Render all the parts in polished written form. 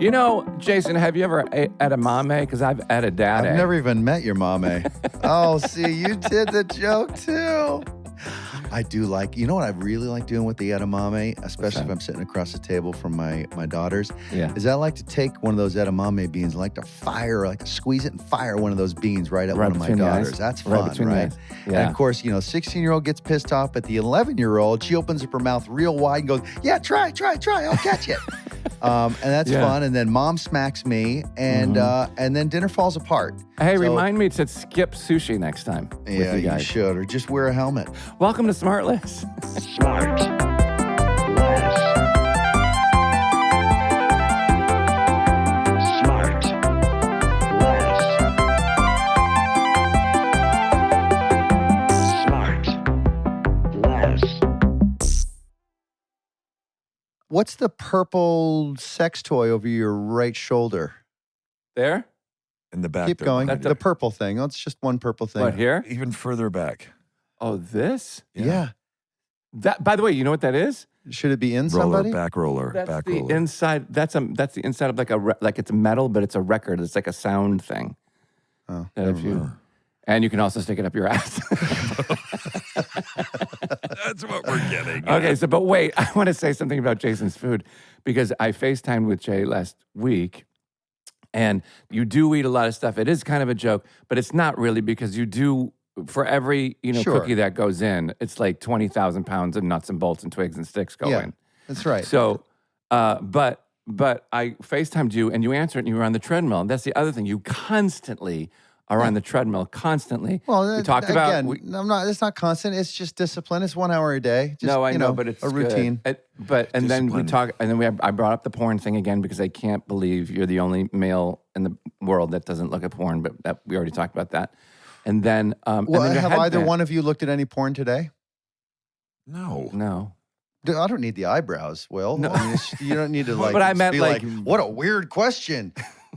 You know, Jason, have you ever ate edamame? Because I've had a dad. I've never even met your mame. Oh, see, you did the joke too. I do like, you know what I really like doing with the edamame, especially if I'm sitting across the table from my daughters, is I like to take one of those edamame beans, like to squeeze it and fire one of those beans right at one of my daughters. That's fun, right? Yeah. And of course, 16-year-old gets pissed off, but the 11-year-old, she opens up her mouth real wide and goes, yeah, try, I'll catch it. And that's fun. And then mom smacks me, and then dinner falls apart. Hey, remind me to skip sushi next time. Yeah, you should, or just wear a helmet. Welcome to SmartLess. SmartLess. What's the purple sex toy over your right shoulder? There? In the back. Keep going. The purple thing. Oh, it's just one purple thing. What, here? Even further back. Oh, this? Yeah. That. By the way, you know what that is? Should it be in somebody? Back roller. That's back the roller. inside. That's the inside of like it's metal, but it's a record. It's like a sound thing. Oh, and you can also stick it up your ass. That's what we're getting. Okay, but wait, I want to say something about Jason's food because I FaceTimed with Jay last week, and you do eat a lot of stuff. It is kind of a joke, but it's not really because you do, for every cookie that goes in, it's like 20,000 pounds of nuts and bolts and twigs and sticks go in. That's right. So, but I FaceTimed you, and you answered, and you were on the treadmill. And that's the other thing. You constantly are on the treadmill constantly. Well, we talked about. I'm not. It's not constant. It's just discipline. It's 1 hour a day. Just, I know, but it's a routine. And then we talk, and then I brought up the porn thing again because I can't believe you're the only male in the world that doesn't look at porn. But we already talked about that. And then, have either one of you looked at any porn today? No. Dude, I don't need the eyebrows, Will. No. I mean, you don't need to but I meant be what a weird question.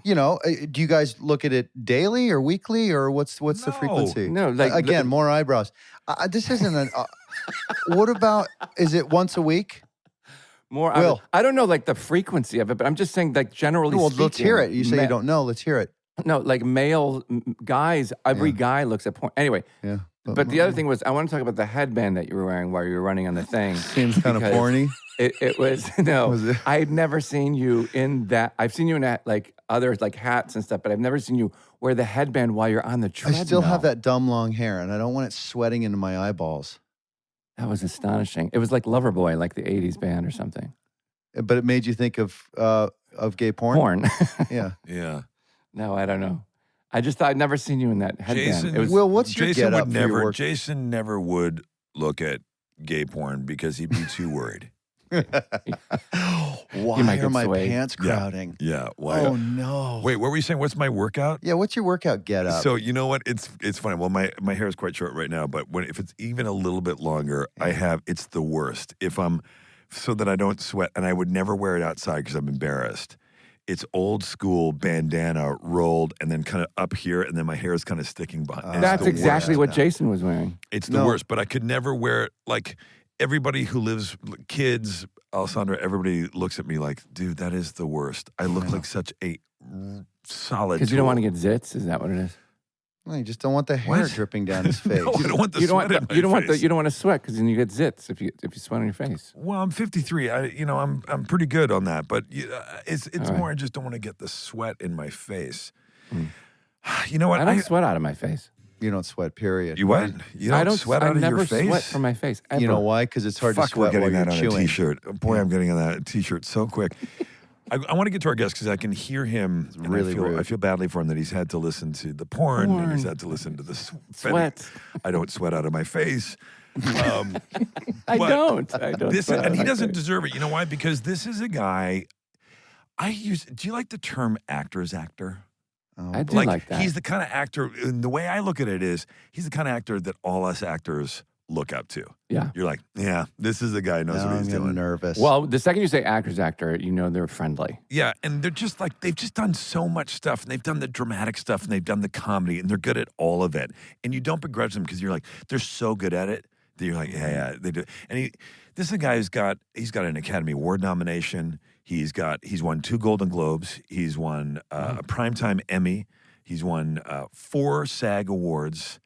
Do you guys look at it daily or weekly, or what's the frequency? No, again, more eyebrows. This isn't an. What about? Is it once a week? More. Will. I don't know, like the frequency of it, but I'm just saying, like generally. Well, speaking, let's hear it. You say you don't know. Let's hear it. No, like male guys. Every guy looks at porn. Anyway. Yeah. But the other thing was, I want to talk about the headband that you were wearing while you were running on the thing. Seems kind of porny. It was, I had never seen you in that. I've seen you in like other like hats and stuff, but I've never seen you wear the headband while you're on the treadmill. I still have that dumb long hair, and I don't want it sweating into my eyeballs. That was astonishing. It was like Loverboy, like the 80s band or something. But it made you think of gay porn? Porn. Yeah. Yeah. No, I don't know. I just thought I'd never seen you in that headband. What's your get-up for your work? Jason never would look at gay porn because he'd be too worried. Why are my pants crowding? Yeah. Why? Oh, no. Wait, what were you saying? What's my workout? Yeah, what's your workout get-up? So, you know what? It's funny. Well, my hair is quite short right now, but if it's even a little bit longer, it's the worst. So that I don't sweat, and I would never wear it outside because I'm embarrassed. It's old school bandana rolled and then kind of up here, and then my hair is kind of sticking behind. That's exactly what Jason was wearing. It's the worst, but I could never wear it. Like everybody who lives, kids, Alessandra, everybody looks at me like, dude, that is the worst. I look like such a solid. Because you don't want to get zits. Is that what it is? No, you just don't want the hair dripping down his face. No, I don't want the sweat in my face. You don't want to sweat because then you get zits if you sweat on your face. Well, I'm 53. I'm pretty good on that, but it's more I just don't want to get the sweat in my face. You know what? I don't sweat out of my face. You don't sweat, period. You what? You don't sweat out of your face? I never sweat from my face, ever. You know why? Because it's hard to sweat while you're chewing. We're getting that on a T-shirt. Boy, I'm getting on that T-shirt so quick. I want to get to our guest because I can hear him. It's really rude. I feel badly for him that he's had to listen to the porn. And he's had to listen to the sweat. I don't sweat out of my face. I don't. And he doesn't deserve it. You know why? Because this is a guy. Do you like the term actor's actor? I do like that. He's the kind of actor, and the way I look at it is, he's the kind of actor that all us actors look up to. Yeah. You're like, yeah, this is a guy who knows what he's doing. I'm nervous. Well, the second you say actor's actor, you know they're friendly. Yeah, and they're just like, they've just done so much stuff, and they've done the dramatic stuff, and they've done the comedy, and they're good at all of it. And you don't begrudge them because you're like, they're so good at it that you're like, yeah, they do. And this is a guy he's got an Academy Award nomination. He's won 2 Golden Globes. He's won a Primetime Emmy. He's won 4 SAG Awards.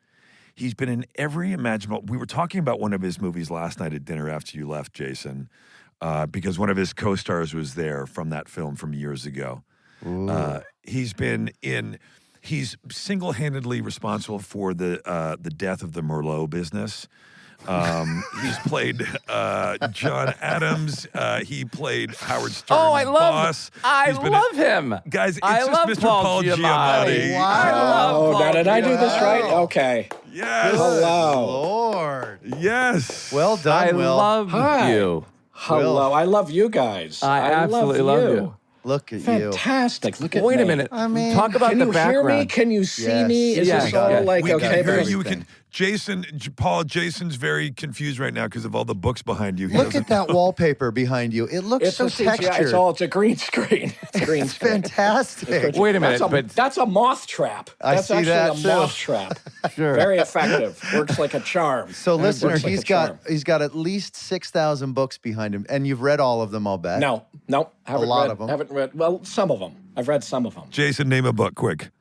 He's been in every imaginable. We were talking about one of his movies last night at dinner after you left, Jason, because one of his co-stars was there from that film from years ago. He's been in. He's single-handedly responsible for the death of the Merlot business. He's played John Adams. He played Howard Stern. Oh, I Boss. love him. Guys, it's I just love Mr. Paul Paul Giamatti. Wow. I love Oh, Paul did I do this right? Giamatti. Okay. Yes. Hello. Lord. Yes. Well done, I Will. love Hi. you. Hello. I love you guys. I absolutely love you. Look at you. Fantastic. Look at Wait me. a minute. I mean, talk about Can the you background. hear me? Can you see Yes. me? Is Yes, this all yes. like We okay? can hear very- you. everything. Jason's very confused right now because of all the books behind you. He Look doesn't- at that wallpaper behind you. It looks It's so a CGI. textured. It's a green screen. It's green It's screen. fantastic. Wait a minute, That's a moth trap. I That's see actually that, a too. moth trap. Sure. Very effective. Works like a charm. So, listener, Works like he's a charm. got at least 6,000 books behind him, and you've read all of them, I'll bet. No. Haven't lot read, of 'em. Haven't read. Well, some of them. I've read some of them. Jason, name a book, quick.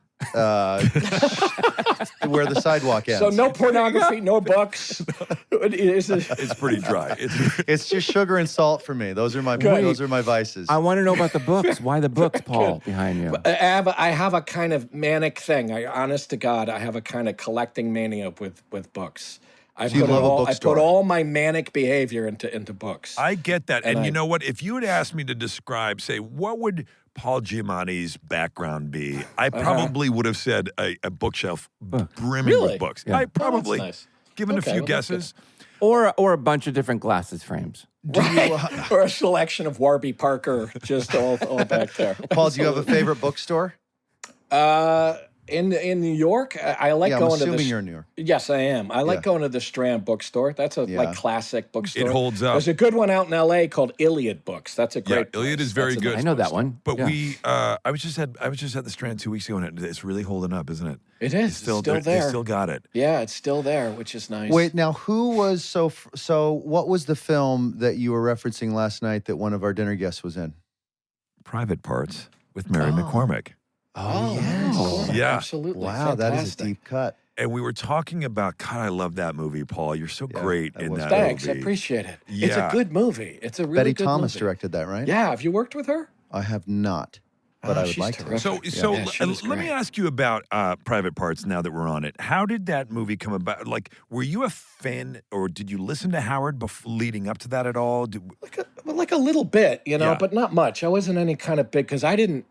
Where the sidewalk ends. So no pornography, no books. It's pretty dry. It's just sugar and salt for me. Those are my vices. I want to know about the books. Why the books, Paul, behind you? I have a kind of manic thing. Honest to God, I have a kind of collecting mania with books. I you love a I bookstore. put all my manic behavior into books. I get that. And I- you know what? If you had asked me to describe, say, what would Paul Giamatti's background be, I probably would have said a bookshelf brimming Really? with books. Yeah. I probably, nice. given Okay, a few well, that's guesses. Or a bunch of different glasses frames. Right. Or a selection of Warby Parker just all back there. Paul, do you have a favorite bookstore? In New York, I like Yeah, I'm going to assuming the. you're in New York. Yes, I am. I like Yeah. going to the Strand bookstore. That's a like classic bookstore. It holds up. There's a good one out in L.A. called Iliad Books. That's a great. Iliad place. is very That's a good. I know that one. But Yeah. I was just at the Strand 2 weeks ago, and it's really holding up, isn't it? It is. It's still there. They still got it. Yeah, it's still there, which is nice. Wait, now who was so? What was the film that you were referencing last night that one of our dinner guests was in? Private Parts with Mary McCormick. Oh, yes. Yeah. absolutely. Wow, that is a Fantastic. deep cut. And we were talking about, God, I love that movie, Paul. You're so great that in was that Thanks, movie. I appreciate it. It's Yeah. a good movie. It's a really Betty good Thomas movie. directed that, right? Yeah, have you worked with her? I have not, but I would she's like terrific. to. So Yeah, she was let me great. ask you about Private Parts now that we're on it. How did that movie come about? Like, were you a fan or did you listen to Howard leading up to that at all? Like a little bit, Yeah. but not much. I wasn't any kind of big because I didn't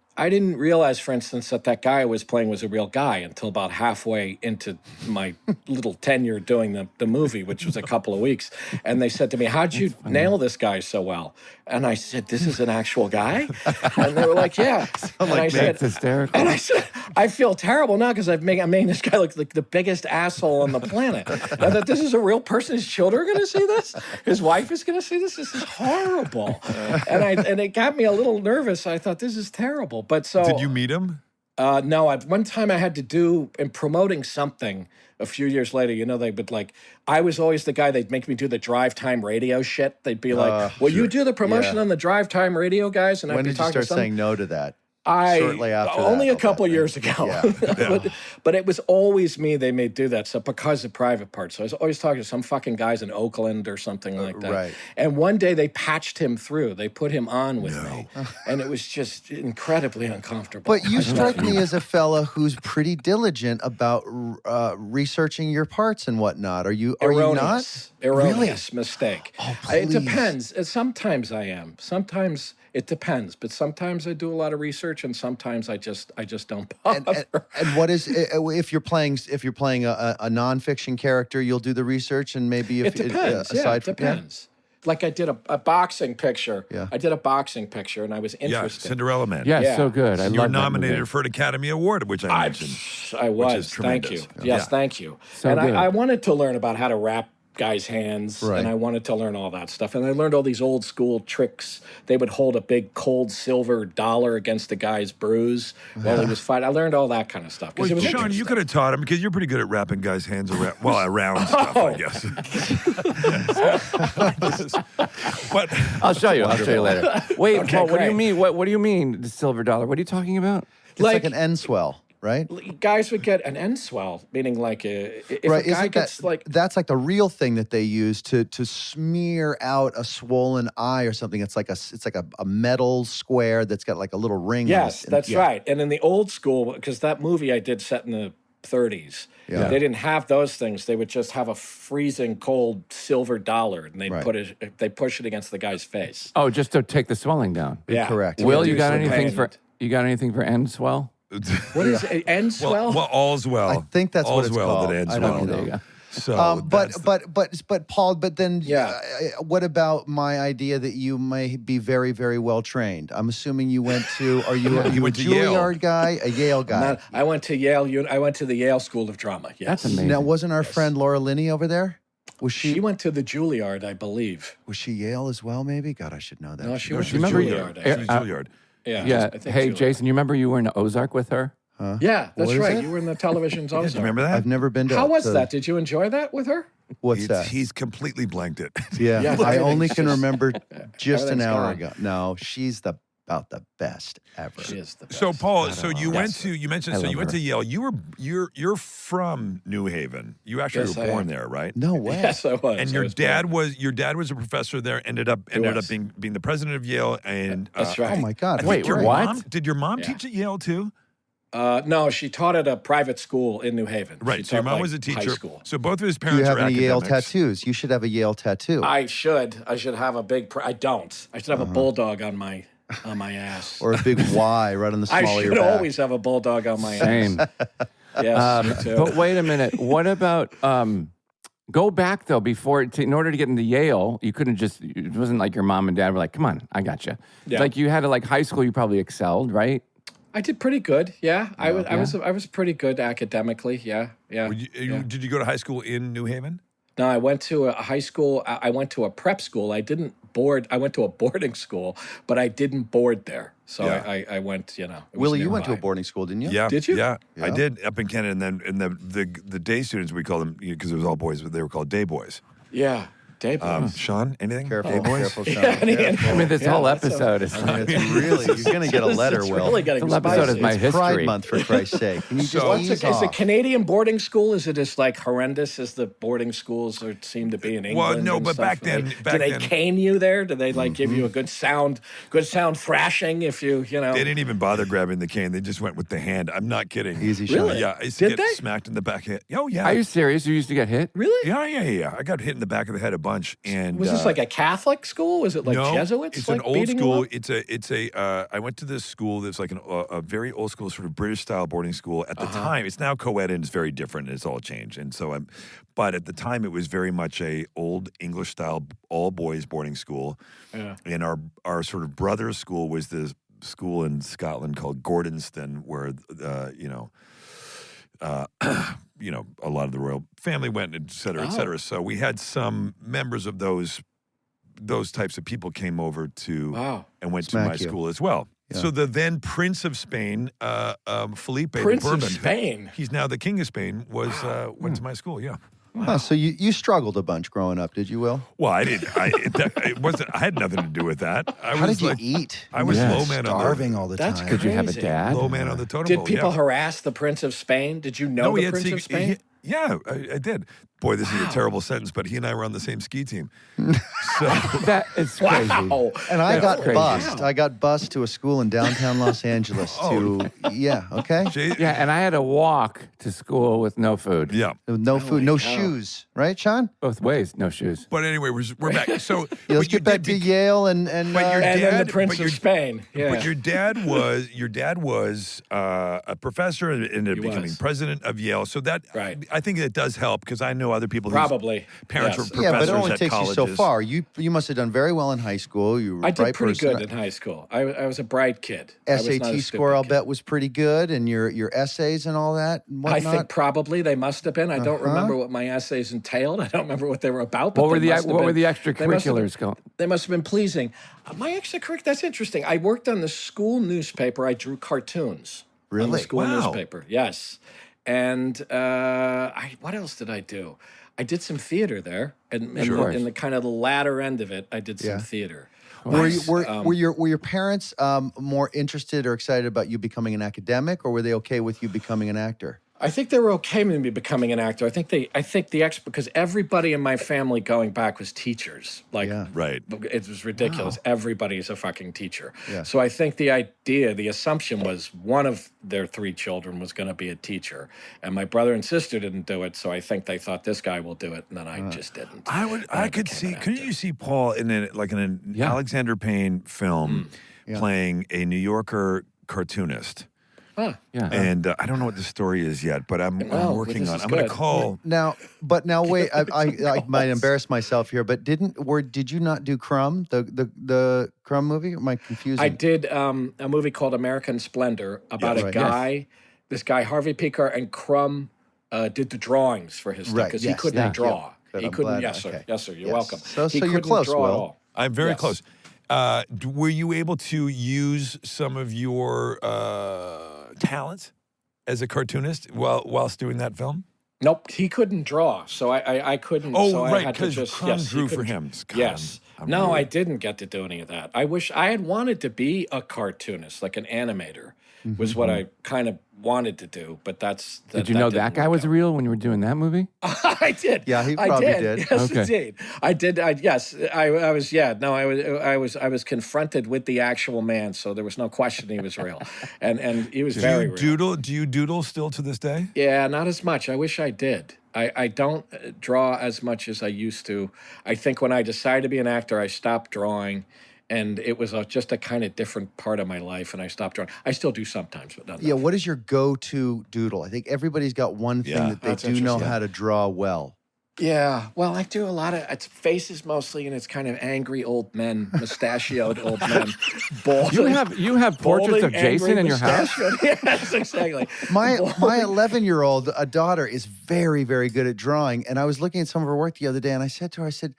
realize, for instance, that guy I was playing was a real guy until about halfway into my little tenure doing the movie, which was a couple of weeks. And they said to me, "How'd you nail this guy so well?" And I said, "This is an actual guy?" And they were like, "Yeah." And I said, It's hysterical. And I said, I feel terrible now because I'm making this guy look like the biggest asshole on the planet. Now that this is a real person, his children are going to see this, his wife is going to see this. This is horrible, and it got me a little nervous. I thought this is terrible. But so Did you meet him? no, one time I had to do in promoting something. A few years later, they would like. I was always the guy. They'd make me do the drive time radio shit. They'd be like, "Will you do the promotion on the drive time radio, guys?" And When I'd be did you talking start to some, saying no to that? I Shortly after only that, a couple I'll bet, years ago. Yeah. but it was always me. They made do that stuff because of Private Parts. So I was always talking to some fucking guys in Oakland or something like that. right. And one day they patched him through. They put him on with me, and it was just incredibly uncomfortable. But you strike me as a fella who's pretty diligent about researching your parts and whatnot. Are you not? Erroneous mistake. Oh, It please. depends. Sometimes I am. Sometimes it depends. But sometimes I do a lot of research, and sometimes I just don't bother. And what is if you're playing a nonfiction character, you'll do the research and maybe if It depends. It depends. Like I did a boxing picture. Yeah. I did a boxing picture, and I was Yeah, interested. Cinderella Man. Yeah, Yeah. so good. I You love were that nominated movie. for an Academy Award, which I mentioned. I was. is Thank you. tremendous. Yes, Yeah. thank you. So and good. I wanted to learn about how to rap guys' hands, Right. and I wanted to learn all that stuff. And I learned all these old school tricks. They would hold a big cold silver dollar against the guy's bruise while he was fighting. I learned all that kind of stuff. 'Cause Well, it was Sean, you interesting. could have taught him because you're pretty good at wrapping guys' hands around, around stuff, I guess. But I'll show you. I'll show you later. Wait, Okay, Paul, what do you great. mean? What do you mean the silver dollar? What are you talking about? It's like an end-swell, right? Guys would get an end-swell, meaning like if Right, a guy isn't gets like that's like the real thing that they use to smear out a swollen eye or something. It's like a metal square that's got like a little ring. yes, in it. that's Yeah. right. And in the old school, because that movie I did set in the 30s, Yeah. they didn't have those things. They would just have a freezing cold silver dollar, and they'd Right. push it against the guy's face. Oh, just to take the swelling down. Yeah, Correct. Will, you Reduce got the anything pain. for end swell? What is it? End-swell? well, all's well. I think that's what all's it's well called. that ends I well. don't There you go. So, But Paul, but then Yeah. what about my idea that you may be very, very well trained? I'm assuming you went to. Are you a went to Yale. Juilliard guy, a Yale guy? I went to Yale. I went to the Yale School of Drama. Yes. That's amazing. Now, wasn't our friend Laura Linney over there? Was she? She went to the Juilliard, I believe. Was she Yale as well? Maybe. God, I should know that. No, she no, went she's to remember you- Juilliard. I Juilliard. think. She's Juilliard. Yeah. Yeah. I think Hey, Juilliard. Jason, you remember you were in Ozark with her? Yeah, that's What is right. it? You were in the television's Do you Ozark. remember that? I've never been to. How was to- that? Did you enjoy that with her? What's that? He's completely blanked it. Yeah, Yeah, I only everything's can just- remember just an everything's hour gone. ago. No, she's about the best ever. She is the best. So, Paul, so you went Yes. to you mentioned I so love you went her. to Yale. You're from New Haven. You actually Yes, were I born am. there, right? No way. Yes, I was. And I your was dad born. was a professor there. Ended up was. being the president of Yale. And That's right. Oh my God. I Wait, think your what? mom did your mom Yeah. teach at Yale too? No, she taught at a private school in New Haven. Right. She So your taught, mom like, was a High teacher. school. So both of his Do you parents have are any Yale academics. tattoos? You should have a Yale tattoo. I should have a big. I don't. I should have a bulldog on my ass. Or a big Y right on the small I of your should back. always have a bulldog on my Same. ass. Yes, me too. But wait a minute. What about go back though? In order to get into Yale, you couldn't just. It wasn't like your mom and dad were like, "Come on, I got you." Yeah. Like you had to like high school. You probably excelled, right? I did pretty good. Yeah, I was pretty good academically. Yeah, yeah. Did you go to high school in New Haven? No, I went to a high school. I went to a prep school. I didn't board. I went to a boarding school, but I didn't board there. So Yeah. I went. You know, it was Willie, you went to a nearby. boarding school, didn't you? Yeah. Did you? Yeah, I Yeah. did up in Canada, and then the day students we called them because it was all boys, but they were called day boys. Yeah, Dave. Sean, anything? Careful, Day boys? careful, Sean. Careful. I mean, this Yeah, whole that's episode is. I mean, it's really, you're going to get a letter, It's Will. really getting This whole episode is spicy. my It's history. Pride Month, for Christ's sake. Can you just So- ease Is off? a Canadian boarding school? Is it as like horrendous as the boarding schools are, seem to be in England? Well, no, and but stuff? back then- Like, back do they then- cane you there? Do they like give you a good sound thrashing if you know? They didn't even bother grabbing the cane. They just went with the hand. I'm not kidding. Easy, Sean. Really? Yeah, I used to Did get they? smacked in the back head. Oh, yeah. Are you serious? You used to get hit? Really? Yeah. I got hit in the back of the head a bunch. And Was this like a Catholic school? Was it like no, Jesuits? it's like an old beating you school. up? It's a. I went to this school that's like a very old school, sort of British style boarding school. At the time, it's now co-ed and it's very different. And it's all changed. And so but at the time, it was very much a old English style all boys boarding school. Yeah. And our sort of brother school was this school in Scotland called Gordonston, where a lot of the royal family went, et cetera, et cetera. So we had some members of those types of people came over to Wow. and went Smack to my you. school as well. Yeah. So the then Prince of Spain, Felipe Prince the of Bourbon, Spain. he's now the King of Spain, went to my school. Yeah. Huh, so you struggled a bunch growing up, did you, Will? Well, I did. It wasn't. I had nothing to do with that. I How was did you like, eat? I was Yeah. low man Starving all the That's time. Did you have a Crazy. dad? low man on the totem Did pole. people yeah. harass the Prince of Spain? Did you know No, he the had Prince of secret- Spain? Yeah, I did. Boy, this is a terrible sentence, but he and I were on the same ski team. So That is crazy. Wow. And I That's got crazy. bused. I got bused to a school in downtown Los Angeles okay? Jay, Yeah, and I had to walk to school with no food. yeah. With no food, no shoes, right, Sean? Both ways, no shoes. But anyway, we're back. So Yeah, let's but you get back did to be- Yale and But your And then dad- the Prince but of your- Spain. Yeah. But your dad was a professor and ended up He becoming was. president of Yale. So that Right. I think it does help because I know other people whose Probably. parents Yes. were yeah, but professors it only at takes colleges. you so far. You you must have done very well in high school. You were a I bright did pretty person. good in high school. I was a bright kid. I was not a SAT stupid score, I'll kid. bet, was pretty good, and your essays and all that and I whatnot. think probably they must have been. I don't remember what my essays entailed. I don't remember what they were about. But What were they the must have what were been- the they must have been- extracurriculars going? They must have been pleasing. My extracurriculars, that's interesting. I worked on the school newspaper. I drew cartoons. On the Really? school Wow. newspaper, yes. And what else did I do? I did some theater there. And in the kind of the latter end of it, I did some Yeah. theater. Were your parents more interested or excited about you becoming an academic, or were they okay with you becoming an actor? I think they were okay with me becoming an actor. I think because everybody in my family going back was teachers. Like, Yeah. Right. it was ridiculous. Everybody's a fucking teacher. Yeah. So I think the assumption was one of their 3 children was going to be a teacher, and my brother and sister didn't do it. So I think they thought this guy will do it, and then I just didn't. I could see. Couldn't you see Paul in an Yeah. Alexander Payne film playing a New Yorker cartoonist? Huh. Yeah. And I don't know what the story is yet, but I'm well, working this on. is I'm going to good. call. Now wait, I might embarrass myself here, but did you not do Crumb, the Crumb movie? Am I confusing? I did a movie called American Splendor about Yes. a Right. guy. This guy Harvey Pekar and Crumb did the drawings for his stuff Right, because yes, he couldn't yeah, draw. yeah. He I'm couldn't. glad- Yes, sir. okay. Yes, sir. You're Yes. welcome. So He you're couldn't close, draw Will. at all. I'm very Yes. close. Were you able to use some of your talents as a cartoonist whilst doing that film? Nope, he couldn't draw, so I couldn't. Oh, so I right, had to 'cause just Crumb he drew for couldn't- him. God, Yes. I'm No, really- I didn't get to do any of that. I wish I had wanted to be a cartoonist, like an animator, was what I kind of wanted to do. But Did you know that guy was real when you were doing that movie? I did. Yeah, he I probably did. did. Yes, Okay. indeed. I did. I was. Yeah. No, I was confronted with the actual man, so there was no question he was real, and he was very real. Do you doodle still to this day? Yeah, not as much. I wish I did. I don't draw as much as I used to. I think when I decided to be an actor, I stopped drawing, and it was just a kind of different part of my life, and I stopped drawing. I still do sometimes, but not. Yeah, what is your go-to doodle? I think everybody's got one thing Yeah. that they That's do know interesting. how to draw well. Yeah, well, I do a lot of it's faces mostly, and it's kind of angry old men, mustachioed old men, balding. You have portraits of balding, Jason angry, in your house? mustachioed. Yes, exactly. My Balding. 11-year-old daughter is very, very good at drawing, and I was looking at some of her work the other day, and I said to her, I said,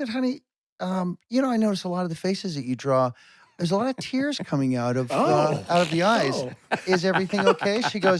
honey, I notice a lot of the faces that you draw. There's a lot of tears coming out of the eyes. Oh. Is everything okay? She goes,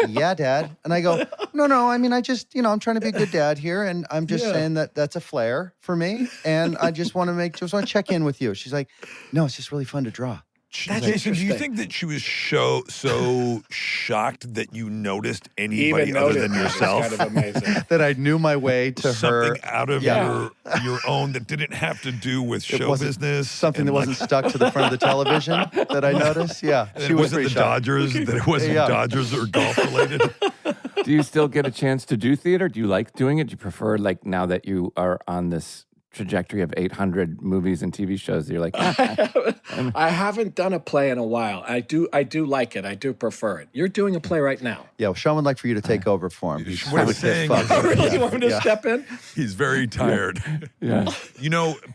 yeah, Dad. And I go, no. I mean, I just, I'm trying to be a good dad here, and I'm just saying that that's a flare for me, and I just want to check in with you. She's like, no, it's just really fun to draw. That's Jason, do you interesting. think that she was so shocked that you noticed anybody Even other noted than that. It's yourself? kind of amazing. That I knew my way to Something her. out of Yeah. your own that didn't have to do with It show wasn't business. Something and that wasn't stuck to the front of the television that I noticed. Yeah, And she it was wasn't pretty the shocked. Dodgers. That it wasn't Yeah. Dodgers or golf related. Do you still get a chance to do theater? Do you like doing it? Do you prefer, like, now that you are on this trajectory of 800 movies and TV shows, you're like, I haven't done a play in a while. I do like it. I do prefer it. You're doing a play right now. Yeah, well, Sean would like for you to take over for him. He's What I'm with saying his is- fuck. Really, you want me to Yeah. step in? He's very tired. yeah.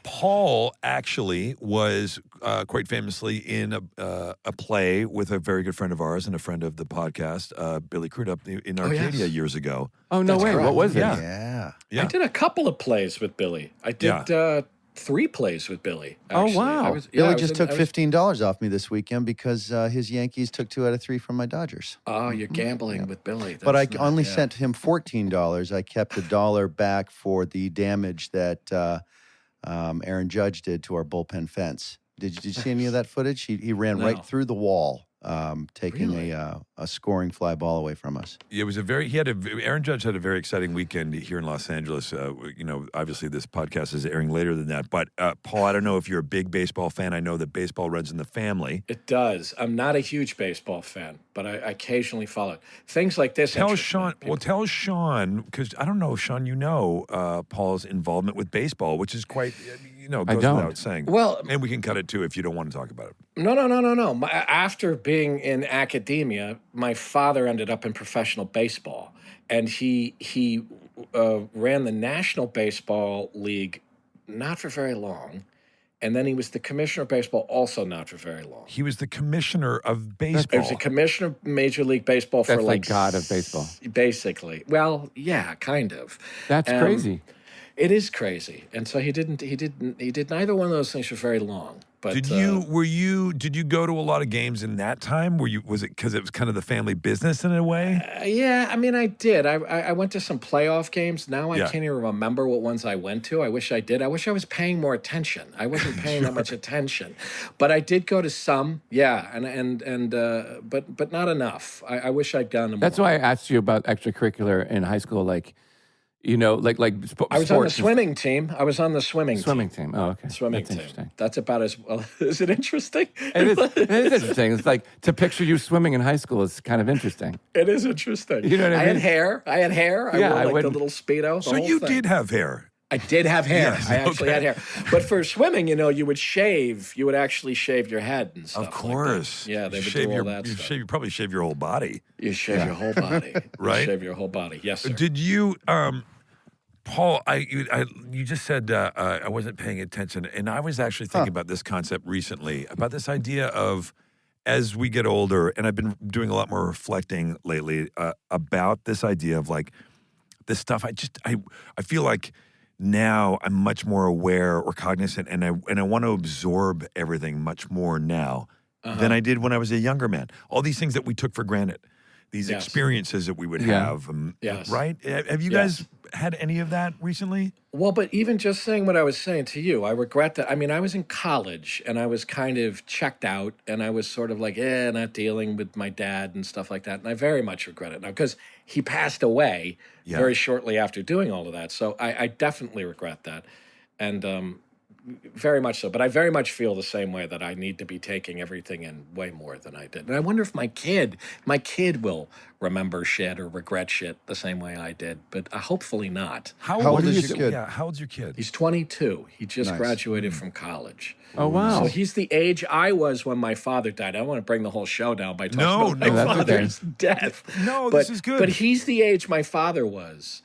Paul actually was quite famously in a play with a very good friend of ours and a friend of the podcast, Billy Crudup, in Arcadia yes. years ago. Oh, no That's way. correct. What was it? Yeah. Yeah. I did a couple of plays with Billy. I did 3 plays with Billy. Oh, Actually. wow. I was- Billy I was just in- took I was- $15 off me this weekend because his Yankees took 2 out of 3 from my Dodgers. Oh, you're gambling with Billy. But I That's not- only yeah. sent him $14. I kept $1 back for the damage that Aaron Judge did to our bullpen fence. Did you see any of that footage? He ran right No. through the wall, taking Really? a scoring fly ball away from us. It was Aaron Judge had a very exciting weekend here in Los Angeles. Obviously this podcast is airing later than that. But Paul, I don't know if you're a big baseball fan. I know that baseball runs in the family. It does. I'm not a huge baseball fan, but I occasionally follow it. Things like this. Tell interest Sean, me. tell Sean, because I don't know, Sean, Paul's involvement with baseball, which is quite, goes don't. without saying. Well- and we can cut it too if you don't want to talk about it. No. After being in academia, my father ended up in professional baseball, and he ran the National Baseball League not for very long. And then he was the commissioner of baseball, also not for very long. He was the commissioner of He baseball. was the commissioner of Major League Baseball for That's like God of baseball. Basically. Well, yeah, kind of. That's crazy. It is crazy. And so he did neither one of those things for very long. But Did you go to a lot of games in that time? Was it because it was kind of the family business in a way? Yeah, I mean, I did. I went to some playoff games. Now I Yeah. can't even remember what ones I went to. I wish I did. I wish I was paying more attention. I wasn't paying that much attention, but I did go to some. Yeah, but not enough. I wish I'd gone to more. That's why I asked you about extracurricular in high school, like, you know, like I was on the sports. swimming team. I was on the swimming Team. Oh, okay. Swimming That's team. interesting. That's about as well. Is it interesting? It is interesting. It's like to picture you swimming in high school is kind of interesting. It is interesting. You know what I mean? I had hair. I Yeah, wore I like the wouldn't- little Speedo. So you did have hair. I did have hair. Yes, I actually had hair. But for swimming, you would shave. You would actually shave your head and stuff. Of course. Like that. Yeah, they You would shave do all your, that you stuff. shave, you probably shave your whole body. You shave your whole body. Right? You shave your whole body. Yes, sir. Did you, Paul? You just said I wasn't paying attention, and I was actually thinking about this concept recently, about this idea of as we get older, and I've been doing a lot more reflecting lately about this idea of like this stuff. I feel like now I'm much more aware or cognizant, and I want to absorb everything much more now than I did when I was a younger man. All these things that we took for granted. These experiences that we would have, Yes. right? Have you guys had any of that recently? Well, but even just saying what I was saying to you, I regret that. I mean, I was in college and I was kind of checked out and I was sort of like, not dealing with my dad and stuff like that. And I very much regret it now because he passed away very shortly after doing all of that. So I definitely regret that. And very much so. But I very much feel the same way that I need to be taking everything in way more than I did. And I wonder if my kid will remember shit or regret shit the same way I did. But hopefully not. How old is your kid? Yeah, how old's your kid? He's 22. He just Nice. graduated from college. Oh, wow. So he's the age I was when my father died. I don't want to bring the whole show down by talking No, about my no, that's okay. father's death. No, but, this is good. But he's the age my father was.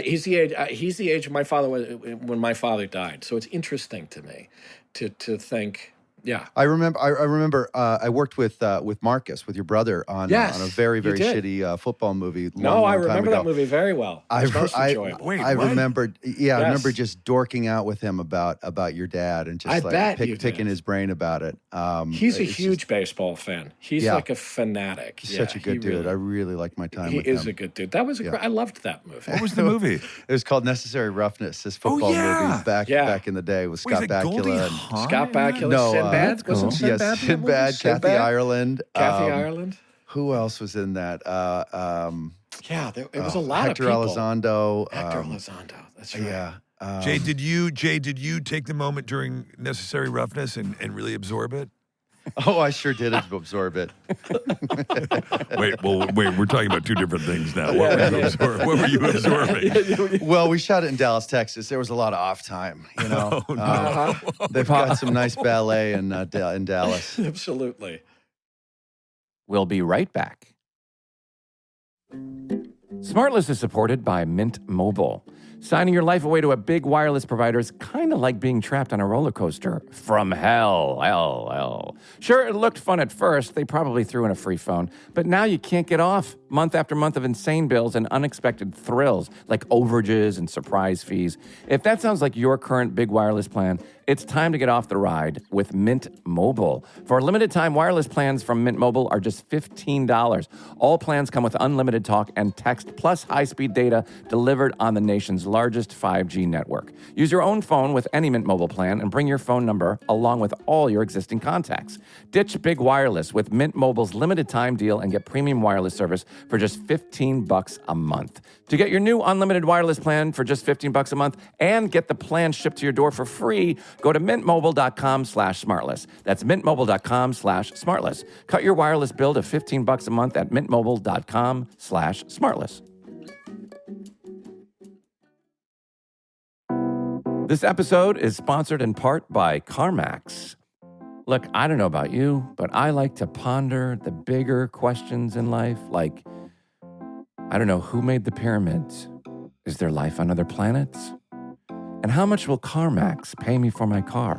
He's the age my father was when my father died. So it's interesting to me to think. Yeah. I remember. I worked with Marcus, with your brother, on a very, very you did. shitty football movie. No, I long time remember ago. that movie very well. It was most enjoyable. Wait, I what? remembered. Yeah, I Yes. remember just dorking out with him about your dad and just I like bet you picking did. his brain about it. He's a it's huge just- baseball fan. He's Yeah. like a fanatic. He's such a good dude. Really, I really liked my time he with is him. a good dude. That was I loved that movie. What was the movie? It was called Necessary Roughness. This football yeah. movie back in the day with Wait, is Scott it Goldie Bakula. Hawn Scott in that? Bakula, No, Sinbad. that's cool. Wasn't Sinbad? Yes, in the movie? Sinbad, Kathy Ireland. Kathy Ireland. Who else was in that? Yeah, it was a lot Hector of people. Elizondo. Hector Elizondo. That's right. Yeah. Jay, did you take the moment during Necessary Roughness and really absorb it? Oh, I sure did absorb it. Wait, we're talking about two different things now. What were you absorbing? Well, we shot it in Dallas, Texas. There was a lot of off time, you know. Oh, no. They've got some nice ballet in Dallas. Absolutely. We'll be right back. SmartLess is supported by Mint Mobile. Signing your life away to a big wireless provider is kind of like being trapped on a roller coaster from hell. Sure, it looked fun at first. They probably threw in a free phone. But now you can't get off. Month after month of insane bills and unexpected thrills like overages and surprise fees. If that sounds like your current big wireless plan, it's time to get off the ride with Mint Mobile. For a limited time, wireless plans from Mint Mobile are just $15. All plans come with unlimited talk and text plus high-speed data delivered on the nation's largest 5G network. Use your own phone with any Mint Mobile plan and bring your phone number along with all your existing contacts. Ditch big wireless with Mint Mobile's limited time deal and get premium wireless service for just $15 a month. To get your new unlimited wireless plan for just $15 a month and get the plan shipped to your door for free, go to mintmobile.com/smartless. That's mintmobile.com/smartless. Cut your wireless bill to $15 a month at mintmobile.com/smartless. This episode is sponsored in part by CarMax. Look, I don't know about you, but I like to ponder the bigger questions in life, like, I don't know, who made the pyramids? Is there life on other planets? And how much will CarMax pay me for my car?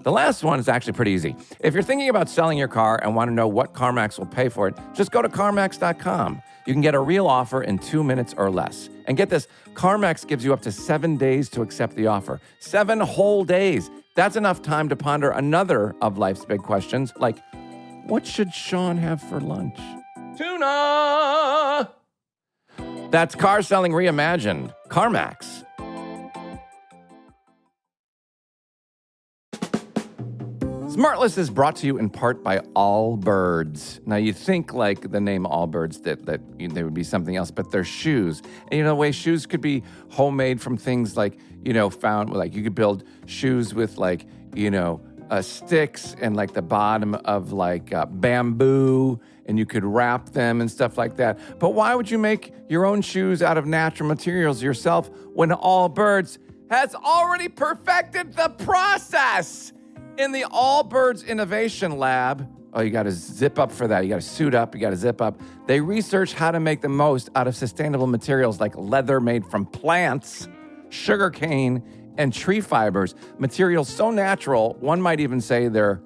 The last one is actually pretty easy. If you're thinking about selling your car and want to know what CarMax will pay for it, just go to CarMax.com. You can get a real offer in 2 minutes or less. And get this, CarMax gives you up to 7 days to accept the offer. 7 whole days. That's enough time to ponder another of life's big questions, like, what should Sean have for lunch? Tuna! That's car selling reimagined. CarMax. SmartLess is brought to you in part by Allbirds. Now, you think like the name Allbirds that they would be something else, but they're shoes. And the way shoes could be homemade from things like, found, like you could build shoes with sticks and like the bottom of bamboo, and you could wrap them and stuff like that. But why would you make your own shoes out of natural materials yourself when Allbirds has already perfected the process? In the Allbirds Innovation Lab, you got to zip up for that. You got to suit up. You got to zip up. They research how to make the most out of sustainable materials like leather made from plants, sugarcane, and tree fibers. Materials so natural, one might even say they're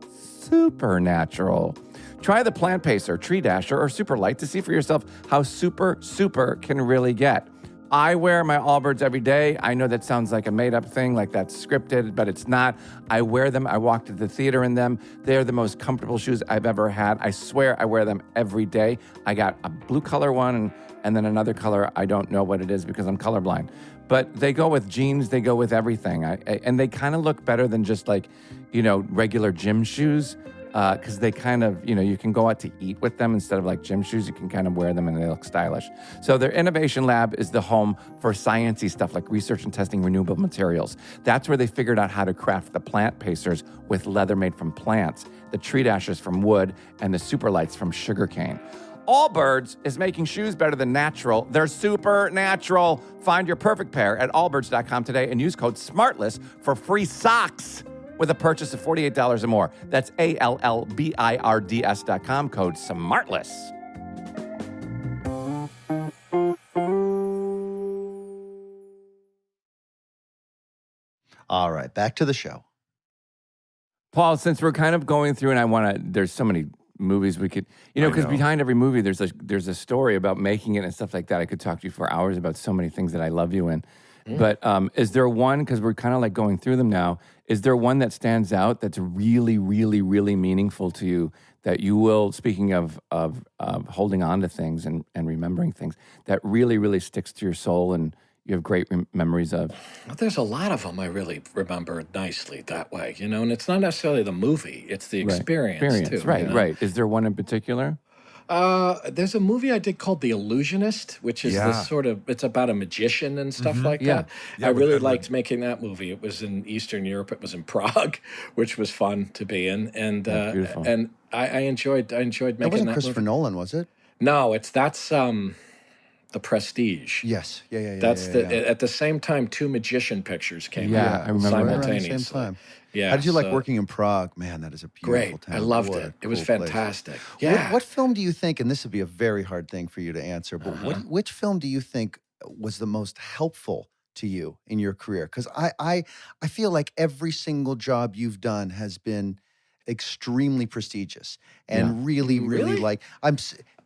supernatural. Try the Plant Pacer, Tree Dasher, or Super Light to see for yourself how super can really get. I wear my Allbirds every day. I know that sounds like a made-up thing, like that's scripted, but it's not. I wear them. I walk to the theater in them. They're the most comfortable shoes I've ever had. I swear I wear them every day. I got a blue color one and then another color. I don't know what it is because I'm colorblind. But they go with jeans. They go with everything. And they kind of look better than just regular gym shoes. Because they kind of, you can go out to eat with them instead of like gym shoes. You can kind of wear them and they look stylish. So their innovation lab is the home for sciencey stuff like research and testing renewable materials. That's where they figured out how to craft the Plant Pacers with leather made from plants, the Tree Dashers from wood, and the Super Lights from sugarcane. Allbirds is making shoes better than natural. They're supernatural. Find your perfect pair at allbirds.com today and use code SmartLess for free socks with a purchase of $48 or more. That's ALLBIRDS.com, code SMARTLESS. All right, back to the show. Paul, since we're kind of going through, and there's so many movies we could, because behind every movie there's a story about making it and stuff like that. I could talk to you for hours about so many things that I love you in. But is there one, because we're kind of like going through them now, is there one that stands out that's really, really, really meaningful to you that you will, speaking of holding on to things and remembering things, that really, really sticks to your soul and you have great memories of? Well, there's a lot of them I really remember nicely that way, and it's not necessarily the movie, it's the experience too. Right. Is there one in particular? There's a movie I did called The Illusionist, which is this it's about a magician and stuff like that. Yeah, I really liked making that movie. It was in Eastern Europe. It was in Prague, which was fun to be in. And and I enjoyed making that movie. That wasn't Christopher Nolan, was it? No, that's The Prestige. Yes. Yeah. That's at the same time, 2 magician pictures came out I remember simultaneously. Around the same time. Yeah. How did you like working in Prague? Man, that is a beautiful Great. town. I loved What it. a It was cool place. fantastic. Yeah. What film do you think, and this would be a very hard thing for you to answer, but which film do you think was the most helpful to you in your career? Because I feel like every single job you've done has been extremely prestigious and really like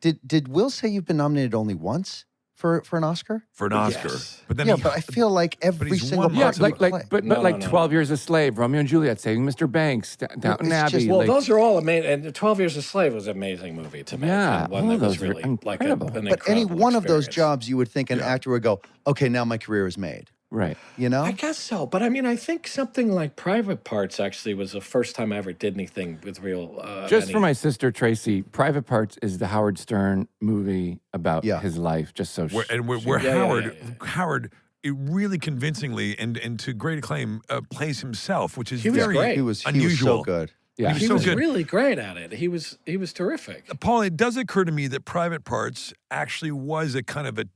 did Will say you've been nominated only once for an Oscar? For an Oscar. Yes. But then But I feel like every he's single won part lots of the like play. but 12 Years a Slave, Romeo and Juliet, Saving Mr. Banks, Downton it's Abbey. just- Well, those are all amazing. And 12 Years a Slave was an amazing movie to me. Yeah, And one all that of was those are really like incredible. an But any incredible one of those experience. jobs, you would think an actor would go, okay, now my career is made. Right. You know? I guess so. But I think something like Private Parts actually was the first time I ever did anything with real. Just for my sister Tracy, Private Parts is the Howard Stern movie about his life. Just so where Howard it really convincingly and to great acclaim plays himself, which is He was very great. He was unusual. so good. Yeah. He so was good. really great at it. He was terrific. Paul, it does occur to me that Private Parts actually was a kind of a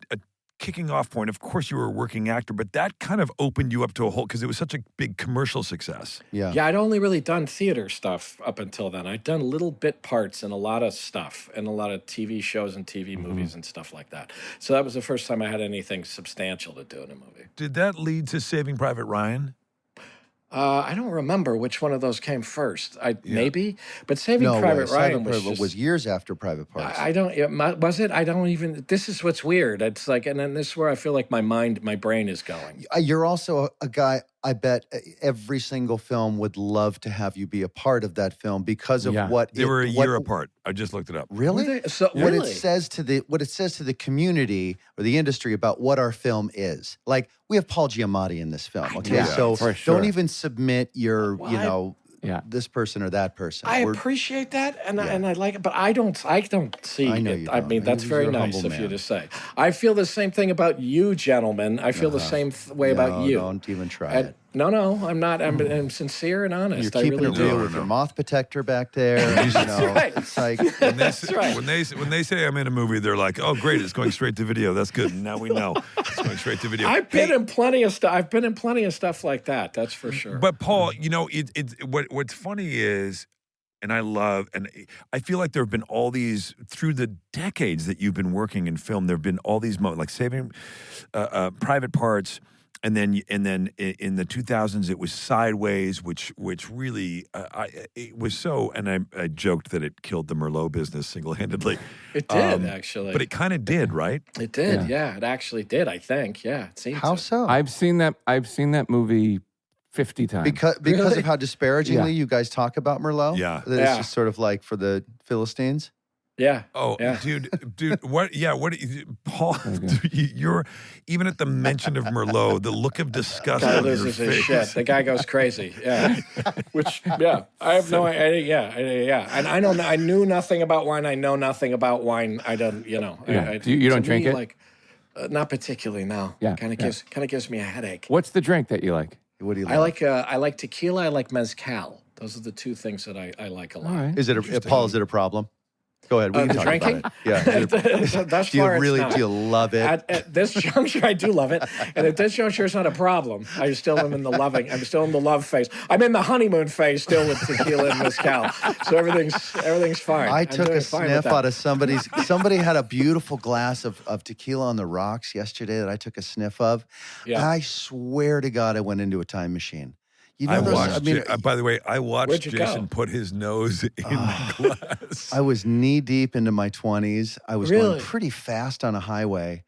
kicking off point, of course you were a working actor, but that kind of opened you up to a whole, because it was such a big commercial success. Yeah. Yeah, I'd only really done theater stuff up until then. I'd done little bit parts in a lot of stuff, and a lot of TV shows and TV movies and stuff like that. So that was the first time I had anything substantial to do in a movie. Did that lead to Saving Private Ryan? I don't remember which one of those came first. Maybe, but Saving No Private way. Ryan Saving was Private just, was years after Private Parts. I don't. Was it? I don't even. This is what's weird. It's like, and then this is where I feel like my brain is going. You're also a guy, I bet every single film would love to have you be a part of that film because of what They were a year apart. I just looked it up. Really? Were they? So, What really? it says to the community or the industry about what our film is. Like, we have Paul Giamatti in this film. Okay, Yeah, so for sure. don't even submit your, Well, this person or that person. I We're- appreciate that, and I like it, but I don't see I know it. you I don't. mean, that's You're very a nice humble of you man. to say. I feel the same thing about you, gentlemen. I feel the same way about you. Don't even try And- it. No, I'm not. I'm sincere and honest. You're I keeping really it do. real with your moth protector back there. That's right. It's like, When they, That's right. when they say I'm in a movie, they're like, "Oh, great, it's going straight to video. That's good." Now we know it's going straight to video. I've been in plenty of stuff. I've been in plenty of stuff like that. That's for sure. But Paul, what's funny is, and I feel like there have been all these through the decades that you've been working in film. There have been all these moments, like Saving Private Parts. And then in the 2000s, it was Sideways, which really it was so. And I joked that it killed the Merlot business single-handedly. It did actually, but it kind of did, right? it did. Yeah. It actually did. I think. Yeah, it seemed. how to. so? I've seen that movie 50 times. Because Really? of how disparagingly Yeah. you guys talk about Merlot? Yeah. That Yeah. It's just sort of like for the Philistines? Yeah. Oh, Yeah. dude, what? Yeah, what? Paul, you're even at the mention of Merlot, the look of disgust Guy on your loses his face. shit. The guy goes crazy. Yeah. Which, I have no idea. Yeah. And I knew nothing about wine. I know nothing about wine. I don't, Yeah. I, You don't to drink me, it? Like, not particularly. No. Yeah, Kind of gives me a headache. What's the drink that you like? What do you I like tequila. I like mezcal. Those are the two things that I like a lot. All right. Paul, is it a problem? Go ahead. We can The talk drinking? about it. Yeah. Thus Do you far, it's really not. do you love it? At this juncture, I do love it, and at this juncture, it's not a problem. I still am in the loving. I'm still in the love phase. I'm in the honeymoon phase still with tequila and mezcal. So everything's fine. I I'm took doing a fine with sniff that. out of somebody had a beautiful glass of tequila on the rocks yesterday that I took a sniff of. Yeah. I swear to God, I went into a time machine. You know I those- watched. By the way, I watched Where'd you Jason go? put his nose in the glass. I was knee deep into my 20s. I was Really? going pretty fast on a highway,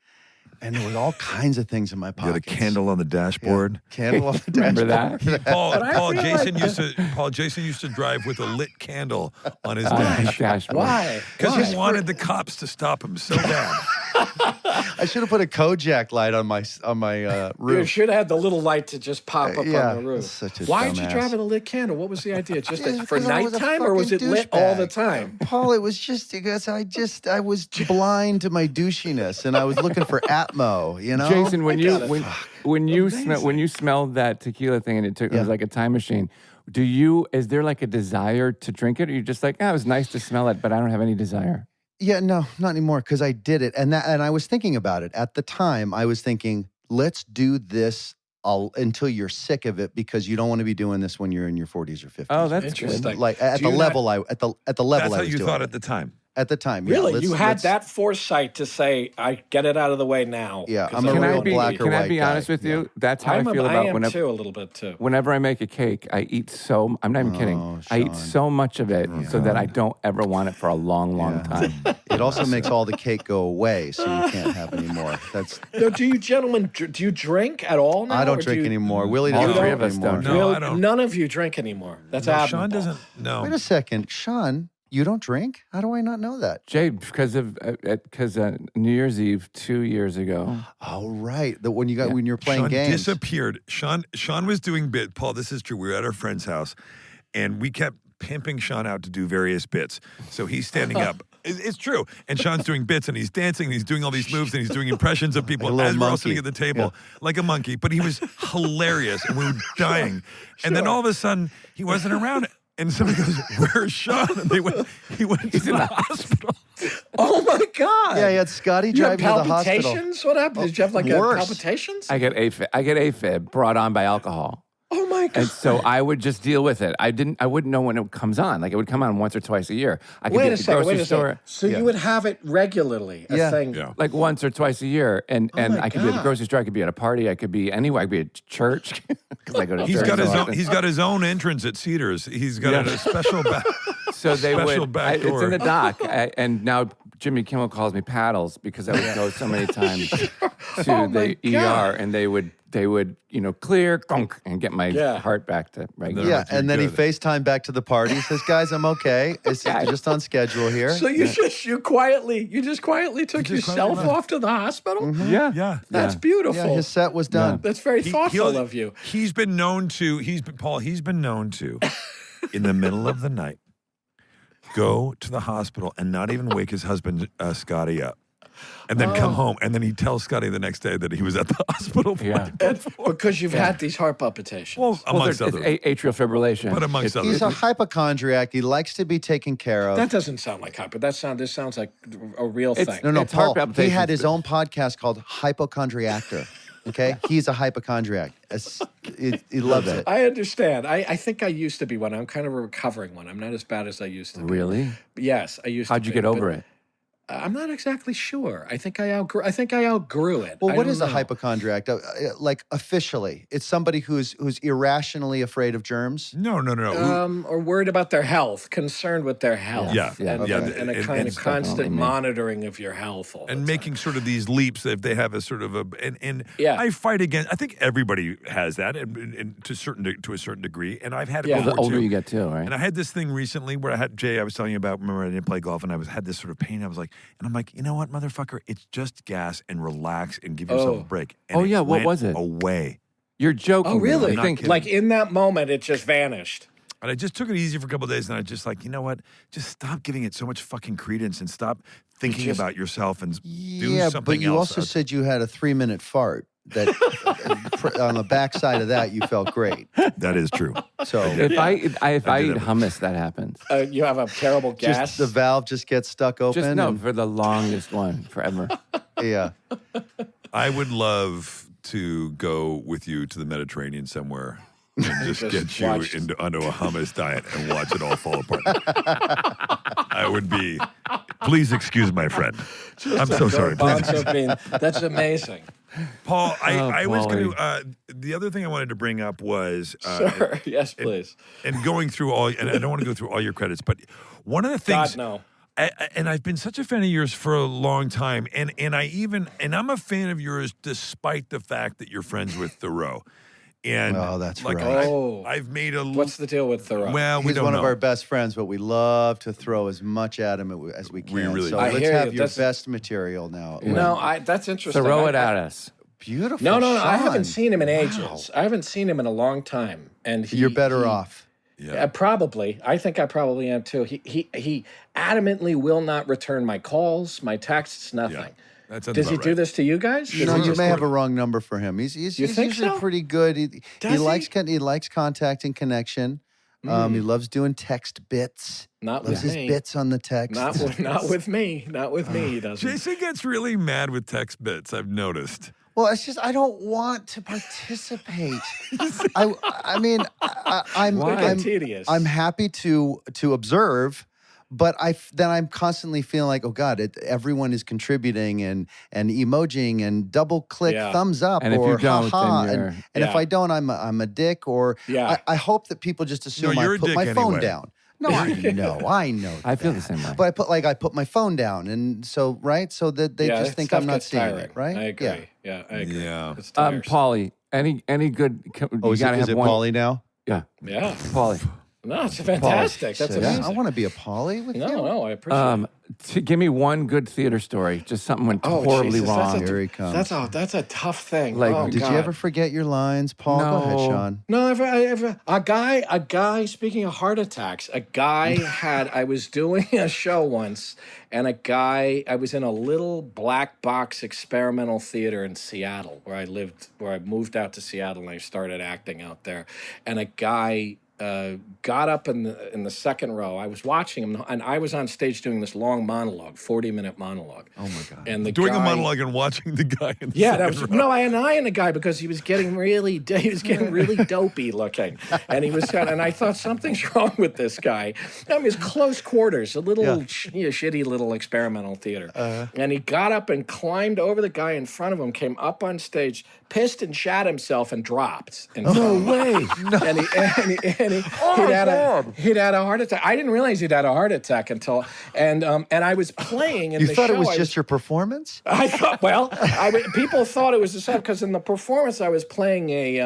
and there was all kinds of things in my You pockets. had a candle on the dashboard. Candle on the Remember dashboard. that? Paul Jason used to drive with a lit candle on his dash Dashboard. Why? because he wanted the cops to stop him so bad. I should have put a Kojak light on my You roof. should have had the little light to just pop up yeah, on the roof. such a Why did you dumbass. drive with a lit candle? What was the idea? Just Yeah, for because I was a nighttime, or was it fucking lit all the douchebag. time? Paul, it was just because I was blind to my douchiness, and I was looking for Atmo. You know, Jason, when you Amazing. smelled that tequila thing and it Yeah. was like a time machine, is there like a desire to drink it, or you're just like, it was nice to smell it, but I don't have any desire? Yeah, no, not anymore because I did it, and I was thinking about it at the time. I was thinking, let's do this until you're sick of it because you don't want to be doing this when you're in your 40s or 50s. Oh, that's Interesting. good. Like at Do the you level at the level That's I how was you doing thought it. at the time. At the time, yeah, Really? let's- You had let's- that foresight to say, I get it out of the way now. Yeah, 'cause I'm a Can real I be black or can I white be guy. honest with Yeah. you? That's how I feel I about am whenever too, a little bit too. whenever I make a cake, I eat so. I'm not even kidding. Oh, I eat Sean. so much of it so that I don't ever want it for a long, long time. It also makes all the cake go away, so you can't have any more. That's No, do you gentlemen, do you drink at all now? I or don't do drink you- anymore. Willie All doesn't three drink of us anymore. don't. No, Really? I don't. None of you drink anymore. That's No, admirable. Sean doesn't. No. Wait a second, Sean, you don't drink? How do I not know that? Jay, because New Year's Eve 2 years ago. Oh, right. When you're playing Sean games. disappeared. Sean was doing bit. Paul, this is true. We were at our friend's house, and we kept pimping Sean out to do various bits. So he's standing up. It's true. And Sean's doing bits, and he's dancing, and he's doing all these moves, and he's doing impressions of people Like a little as we're all monkey. sitting at the table, like a monkey. But he was hilarious, and we were dying. And then all of a sudden, he wasn't around. And somebody goes, "Where's Sean?" And he went to the hospital. Oh my God! Yeah, he had Scotty You drive had to the hospital. palpitations? What happened? Did you have like Worse. palpitations? I get AFib brought on by alcohol. Oh my God! And so I would just deal with it. I wouldn't know when it comes on. Like it would come on once or twice a year. I could Wait be a at the second. grocery Wait a store. second. So you would have it regularly, a Yeah. thing. Yeah. Like once or twice a year, and my I could be at the God. grocery store. I could be at a party. I could be anywhere. I could be at church because I go to He's church. got so his own. often. He's got his own entrance at Cedars. He's got a special back. So they special would. back It's door. in the doc, and now Jimmy Kimmel calls me Paddles because I would go so many times to Oh my the God. ER, and they would clear gunk and get my heart back to regular. Yeah, You're and then he good. FaceTime back to the party. He says, "Guys, I'm okay. It's just on schedule here." So you just quietly took just yourself quietly left. off to the hospital? Yeah, Yeah. That's beautiful. yeah, his set was done. That's very thoughtful he'll- of you. He's been known to. He's been known to, in the middle of the night, go to the hospital and not even wake his husband Scotty up, and then come home, and then he tells Scotty the next day that he was at the hospital. Yeah. Because you've had these heart palpitations. Well, amongst it's others, atrial fibrillation. but amongst others, He's a hypochondriac. He likes to be taken care of. that doesn't sound like hyper. This sounds like a real It's- thing. No, It's heart Paul. He had palpitations, his but- own podcast called Hypochondriactor. Okay, he's a hypochondriac. He loves it. I understand. I think I used to be one. I'm kind of a recovering one. I'm not as bad as I used to be. Really? Yes, I used to How'd you be, get but over it? I'm not exactly sure. I think I outgrew it. Well, I what don't is a know. hypochondriac? Like officially, it's somebody who's irrationally afraid of germs. no. Or worried about their health, concerned with their health. Yeah, And, yeah, and a and- kind and of constant definitely me. monitoring of your health all the and time. making sort of these leaps if they have a sort of a and Yeah. I fight against. I think everybody has that, and to a certain degree. And I've had it Yeah. The before older too. you get too, right? And I had this thing recently where I had Jay. I was telling you about. Remember, I didn't play golf, and had this sort of pain. I was like, and I'm like, you know what, motherfucker? It's just gas, and relax, and give yourself a break. And Oh, yeah, what went was it? Away. You're joking. Oh, really? I not think kidding. Like in that moment, it just vanished. And I just took it easy for a couple of days, and I just like, you know what? Just stop giving it so much fucking credence, and stop thinking about yourself and do Yeah, something but you else. also said you had a 3-minute fart. That on the backside of that, you felt great. That is true. So if I eat did hummus, that happens. You have a terrible gas. just the valve just gets stuck open. Just no, and- for the longest one forever. yeah. I would love to go with you to the Mediterranean somewhere and just get you watch- onto a hummus diet and watch it all fall apart. I would be. Please excuse my friend. I'm so sorry. Please Bonzo bean. That's amazing. Paul, I was going Paulie. to. The other thing I wanted to bring up was, Sure. Yes, please. and going through all, and I don't want to go through all your credits, but one of the things. God, no. And I've been such a fan of yours for a long time, and I'm a fan of yours despite the fact that you're friends with Thoreau. And Oh, that's like right. I've made a. What's the deal with Thoreau? Well, we He's don't one know. of our best friends, but we love to throw as much at him as we can. We really so do. I let's hear have you. your That's- best material now. No, that's interesting. Throw it at us. Beautiful. No. I Sean. haven't seen him in ages. I haven't seen him in a long time, and You're better off. Yeah. Probably. I think I probably am too. He adamantly will not return my calls, my texts, nothing. Yeah. That sounds Does he about do right. this to you guys? No, Does he you just- may have a wrong number for him. He's You think usually so? pretty good. He Does likes he? he likes contact and connection. He loves doing text bits. Not Loves with his me. bits on the text. Not with me. Not with me. He doesn't. Jason gets really mad with text bits. I've noticed. Well, it's just I don't want to participate. I mean, I'm Why? Get tedious. I'm happy to observe, but then I'm constantly feeling like, oh God, everyone is contributing and emojiing and double click Yeah. thumbs up And if or you don't, haha. then you're- And if Yeah. I don't, I'm a dick. Or Yeah. I hope that people just assume you're I a put dick my phone anyway. down. No, I know. I feel the that. same way. But I put my phone down, and so so that they Yeah, just that think stuff I'm not gets seeing tiring. it, right? I agree. Yeah, I agree. Yeah. It's tiresome. Paulie, any good? Oh, You is gotta it have one. Paulie now? Yeah, Yeah. Paulie. No, it's fantastic. That's Yeah, amazing. I want to be a Paulie with you. No, I appreciate it. Give me one good theater story. Just something went Oh, horribly Jesus, wrong. Here he comes. That's a tough thing. Like, oh, Did God. you ever forget your lines, Paul? Go ahead, No. Sean. No, a guy, speaking of heart attacks, I was doing a show once, and I was in a little black box experimental theater in Seattle where I moved out to Seattle and I started acting out there. And a guy got up in the second row. I was watching him, and I was on stage doing this long monologue, 40-minute monologue. Oh my God! And the Doing guy, a monologue and watching the guy. In the yeah, that second was row. no, I and the guy because he was getting really dopey looking, and he was, and I thought something's wrong with this guy. I mean, it's close quarters, a little shitty little experimental theater, and he got up and climbed over the guy in front of him, came up on stage, pissed and shat himself, and dropped. No way. He'd had a heart attack. I didn't realize he'd had a heart attack until, and I was playing in You the thought show. it was just your performance? I thought, people thought it was the same because in the performance I was playing a,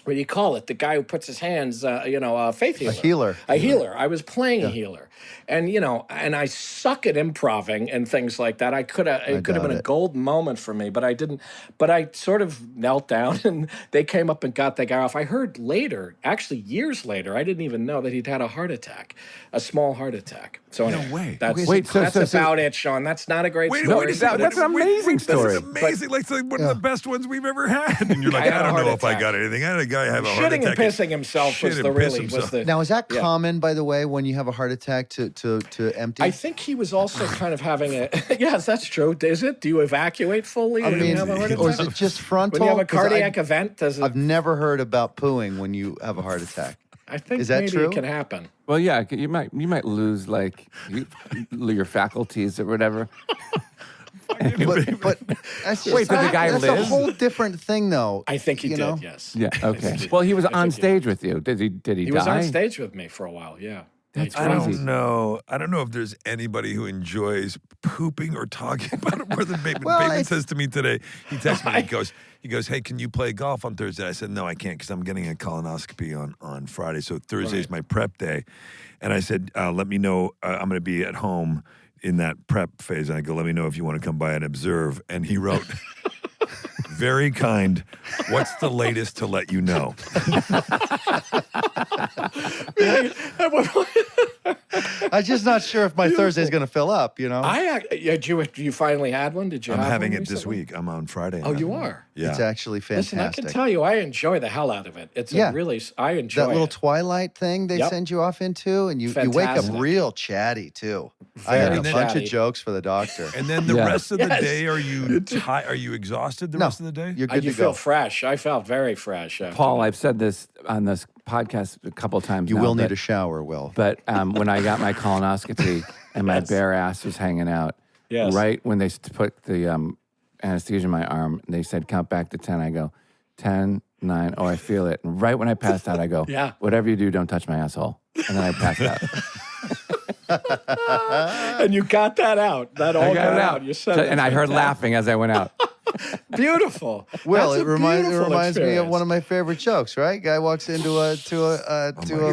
what do you call it? The guy who puts his hands, a faith healer. A healer. A healer. I was playing a healer. And, and I suck at improving and things like that. It could have been a golden moment for me, but I didn't. But I sort of knelt down and they came up and got the guy off. I heard later, actually years later, I didn't even know that he'd had a heart attack, a small heart attack. So anyway, way. That's about it, Sean. That's not a great story. That's an amazing story. That's amazing. Like one of the best ones we've ever had. And you're like, I don't know if I got anything. I had a guy have a heart Shitting attack. and pissing himself was the Now, is that common, by the way, when you have a heart attack to empty? I think he was also kind of having a. Yes, that's true. Is it? Do you evacuate fully? I when you mean, have a heart or attack? is it just frontal? When you have a 'Cause cardiac event, does it? I've never heard about pooing when you have a heart attack. I think Is that maybe true? it can happen. Well, yeah, you might lose your faculties or whatever. But that's just, Wait, did the guy that's live? a whole different thing, though. I think he you did. know? Yes. Yeah. Okay. Well, he was on stage with you. Did he die? He was on stage with me for a while. Yeah. That's I crazy. don't know. I don't know if there's anybody who enjoys pooping or talking about it more than Bateman. Well, Bateman it's- says to me today, he texts me, he goes, hey, can you play golf on Thursday? I said, no, I can't because I'm getting a colonoscopy on Friday. So Thursday's my prep day. And I said, let me know. I'm going to be at home in that prep phase. And I go, let me know if you want to come by and observe. And he wrote, very kind. What's the latest to let you know? I'm just not sure if my Thursday's going to fill up, you know? You finally had one? Did you I'm have having one it this recently? week. I'm on Friday. Oh, you are? Yeah. It's actually Listen, I fantastic. can tell you, I enjoy the hell out of it. It's Yeah. I enjoy that little it. twilight thing they Yep. send you off into, and you wake up Fantastic. real chatty, too. I had a Very bunch chatty. of jokes for the doctor. And then the Yeah. rest of the Yes. day, are you exhausted the No, rest of the day? you're good You to feel go. fresh. I felt very fresh. after Paul, that. I've said this on this podcast a couple times You now, will need but- a shower, Will. But when I got my colonoscopy and my Yes. bare ass was hanging out, Yes. right when they put the anesthesia in my arm, they said, count back to 10. I go, 10, 9, oh, I feel it. And right when I passed out, I go, Yeah. whatever you do, don't touch my asshole. And then I passed out. And you got that out. That all I got it out. You said So- it and I heard fantastic. laughing as I went out. Beautiful. Well, That's it a reminds beautiful me of experience. one of my favorite jokes, right? Guy walks into a He's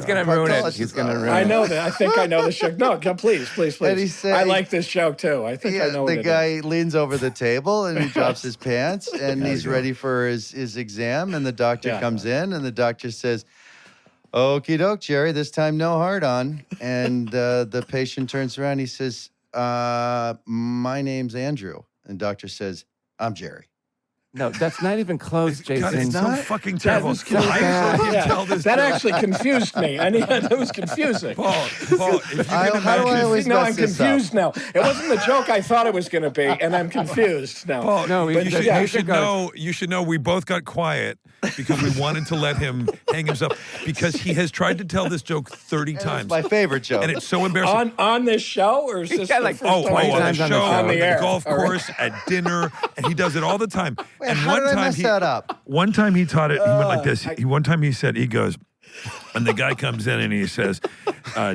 gonna ruin it. He's gonna ruin I it. know that. I think I know the joke. No, please. And he said- I like this joke too. I think I know what the it guy is. leans over the table and he drops his pants and he's ready for his exam. And the doctor Yeah. comes in and the doctor says, "Okie doke, Jerry, this time no hard on." And the patient turns around. He says, "My name's Andrew." And the doctor says, "I'm Jerry." No, that's not even close, Jason. God, it's so not? fucking terrible. was I bad. can't Yeah, tell this that joke. actually confused me. That was confusing. Paul, if you can How do I imagine. always No, mess I'm this up? confused now. It wasn't the joke I thought it was going to be, and I'm confused now. Paul, No, you the should, patient goes- you should know we both got quiet because we wanted to let him hang himself because he has tried to tell this joke 30 It's times. my favorite joke. And it's so embarrassing. On this show, or is this Yeah, the like, first Oh, time on he's the times on show, the show. on On the the air. golf All right. course, at dinner, and he does it all the time. Wait, and how one did I time mess that up? One time he taught it. He went like this. One time he said, he goes, and the guy comes in and he says,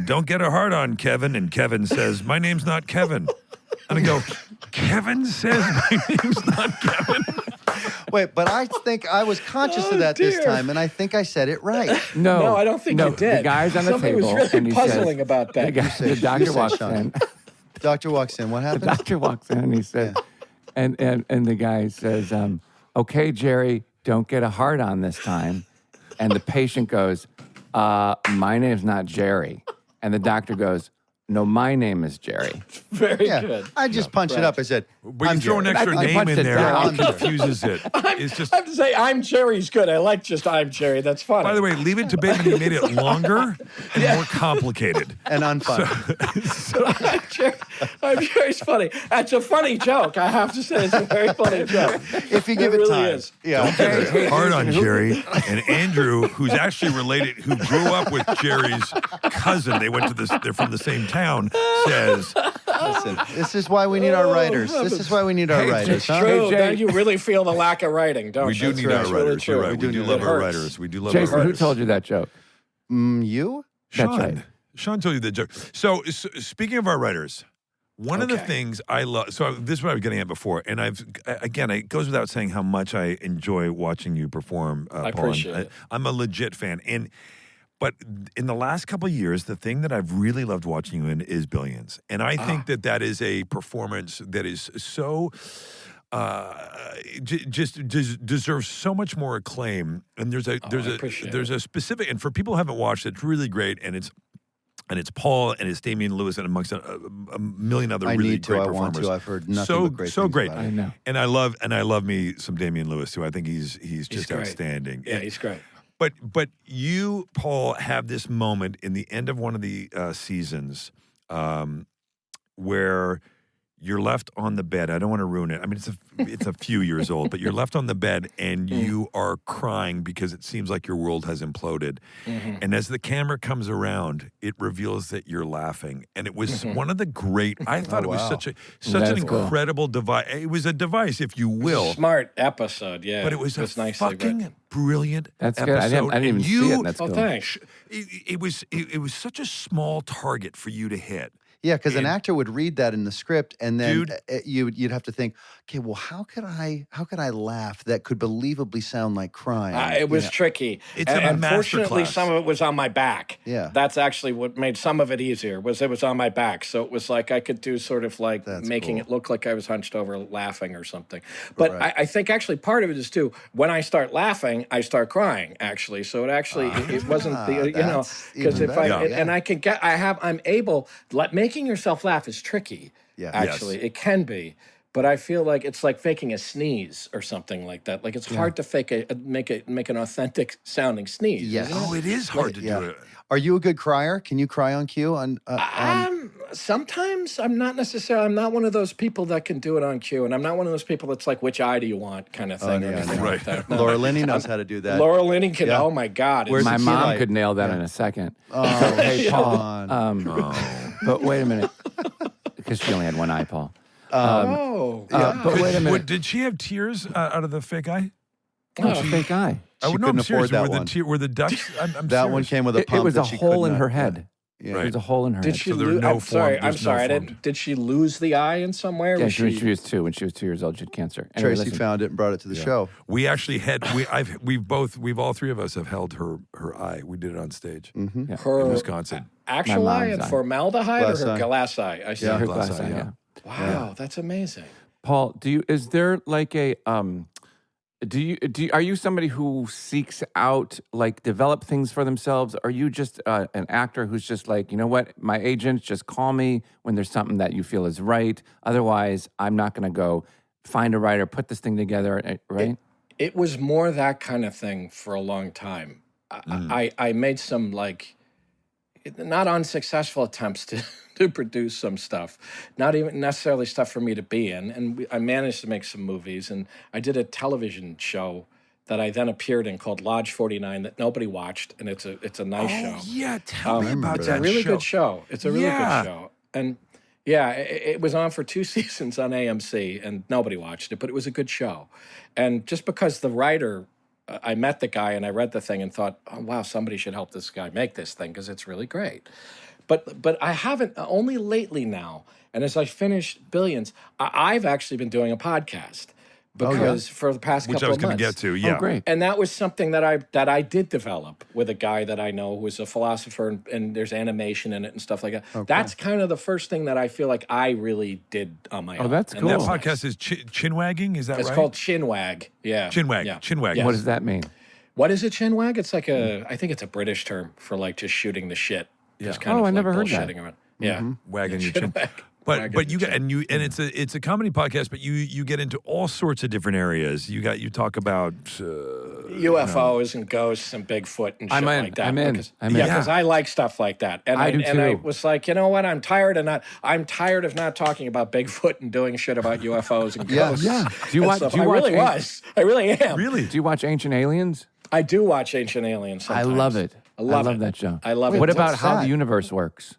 "Don't get a hard on, Kevin." And Kevin says, "My name's not Kevin." And I go, "Kevin says my name's not Kevin." Wait, but I think I was conscious of that this dear. time, and I think I said it right. No, I don't think you did. The guy's on the Something table, was really and he puzzling says, about that. The doctor say, walks Sean. in. Doctor walks in. What The happened? doctor walks in and he says, and the guy says, "Okay, Jerry, don't get a hard on this time." And the patient goes, "My name's not Jerry." And the doctor goes, No, my name is Jerry. Very Yeah. good. I just punched it up. I said, But I'm you throw an Jerry. extra I name punched in it there, down. it confuses it. It's just. I have to say, I'm Jerry's good. I like just I'm Jerry. That's funny. By the way, leave it to Bateman. He made it longer and more complicated. And unfunny. I'm Jerry's funny. That's a funny joke. I have to say, it's a very funny joke. If you give it really time. is. Yeah. Hard on Jerry and Andrew, who's actually related, who grew up with Jerry's cousin. They're from the same town. Says, Listen, this is why we need our writers. This is why we need our writers. Huh? True. Jay- Now you really feel the lack of writing, don't we you? do need our It's really writers. true. You're right. We do love It our hurts. writers. We do love our Jason, who writers. told you that joke? You? Sean. That's right. Sean told you the joke. So speaking of our writers, one of the Okay. things I love. So this is what I was getting at before, and it goes without saying how much I enjoy watching you perform. Paul, and appreciate it. I'm a legit fan, but in the last couple of years, the thing that I've really loved watching you in is Billions, and I think that is a performance that is so. Just deserves so much more acclaim, and there's appreciate a specific, and for people who haven't watched, it's really great, and it's Paul and it's Damian Lewis and amongst a million other I really need to. great I performers. want to. I've heard nothing so but great so things great. about it. I know. And I love me some Damian Lewis too. I think he's just great. outstanding. Yeah, he's great. But you, Paul, have this moment in the end of one of the seasons where you're left on the bed. I don't want to ruin it. I mean, it's a few years old, but you're left on the bed and you are crying because it seems like your world has imploded. Mm-hmm. And as the camera comes around, it reveals that you're laughing. And it was one of the great. I thought it was wow. such an That's cool. incredible device. It was a device, if you will. Smart episode, yeah. But it was a nicely fucking written. brilliant That's episode. good. I didn't And even see you- it. That's Oh, cool. thanks. It was such a small target for you to hit. Yeah, because an And- actor would read that in the script, and then Dude. you'd have to think, okay, well, how could I laugh that could believably sound like crying? It was You know? tricky. It's and a unfortunately, masterclass. some of it was on my back. Yeah. That's actually what made some of it easier. Was it was on my back, so it was like I could do sort of like That's making cool. it look like I was hunched over laughing or something. But Right. I think actually part of it is too. When I start laughing, I start crying. Actually, so it actually it wasn't the you know that's because even if I better, yeah. and I can get I'm able making yourself laugh is tricky. Yeah. Actually, Yes. it can be. But I feel like it's like faking a sneeze or something like that. Like it's hard to fake make an authentic sounding sneeze. Yes. isn't it? Oh, it is hard to Yeah. do it. Are you a good crier? Can you cry on cue? Sometimes I'm not necessarily. I'm not one of those people that can do it on cue, and I'm not one of those people that's like, "Which eye do you want?" kind of thing or yeah, anything no. like that. No. Laura Linney knows how to do that. Laura Linney can. Yeah. Oh my God! Where's My the mom light? could nail that in a second. Oh, Hey, come Paul. on. But wait a minute, because she only had one eye, Paul. Oh, But wait a minute. Did she have tears out of the fake eye? Oh, fake eye. She I'm couldn't serious. afford that one. Were the ducks? I'm That one serious. came with a It pump. was that a she hole could in not- her head. Yeah. There was a hole in her did head. she So there lose? no I'm sorry. form- I'm there's no sorry. I form. didn't. Did she lose the eye in some way? Or Yeah, was when she was 2. When she was 2 years old, she had cancer. Anyway, Tracy listen. found it and brought it to the show. We actually had we've all three of us have held her eye. We did it on stage Mm-hmm. her in Wisconsin. actual My eye mom's and eye. formaldehyde Glass or her eye. glass eye? I see. Yeah. Her glass glass eye, eye, yeah. yeah. Wow, that's amazing. Paul, is there like a are you somebody who seeks out like develop things for themselves? Are you just an actor who's just like, you know what, my agents just call me when there's something that you feel is right. Otherwise, I'm not going to go find a writer, put this thing together, right? It was more that kind of thing for a long time. I made some like not unsuccessful attempts to produce some stuff, not even necessarily stuff for me to be in. And I managed to make some movies, and I did a television show that I then appeared in called Lodge 49 that nobody watched, and it's a nice show. Yeah, tell me about It's that a really show. good show. It's a really Yeah. good show. And yeah, it was on for 2 seasons on AMC, and nobody watched it, but it was a good show. And just because the writer, I met the guy and I read the thing and thought, oh, wow, somebody should help this guy make this thing because it's really great. But I haven't, only lately now, and as I finished Billions, I've actually been doing a podcast because for the past Which I couple was of going to months. get to. Yeah, Oh, great. And that was something that I did develop with a guy that I know who is a philosopher, and there's animation in it and stuff like that. That's kind of the first thing that I feel like I really did on my own. Oh, that's And cool. That Cool. podcast is Chin Wagging. Is that It's right? called Chinwag. Yeah. Chinwag. Yeah. Chinwag. Yes. What does that mean? What is a chinwag? It's like I think it's a British term for like just shooting the shit. Just kind Oh, of I like never heard that. bullshitting around. Yeah. wagging your chin. But you get and it's a comedy podcast, but you get into all sorts of different areas. You talk about UFOs and ghosts and Bigfoot and shit like that. I'm in. Because I like stuff like that. And I do and I too. was like, you know what? I'm tired of not talking about Bigfoot and doing shit about UFOs and ghosts. Yeah. Do you and watch? stuff. Do you I watch? really was. I really am. really. Do you watch Ancient Aliens? I do watch Ancient Aliens sometimes. I love it. I love it. that show. I love it. What about What's how that? the universe works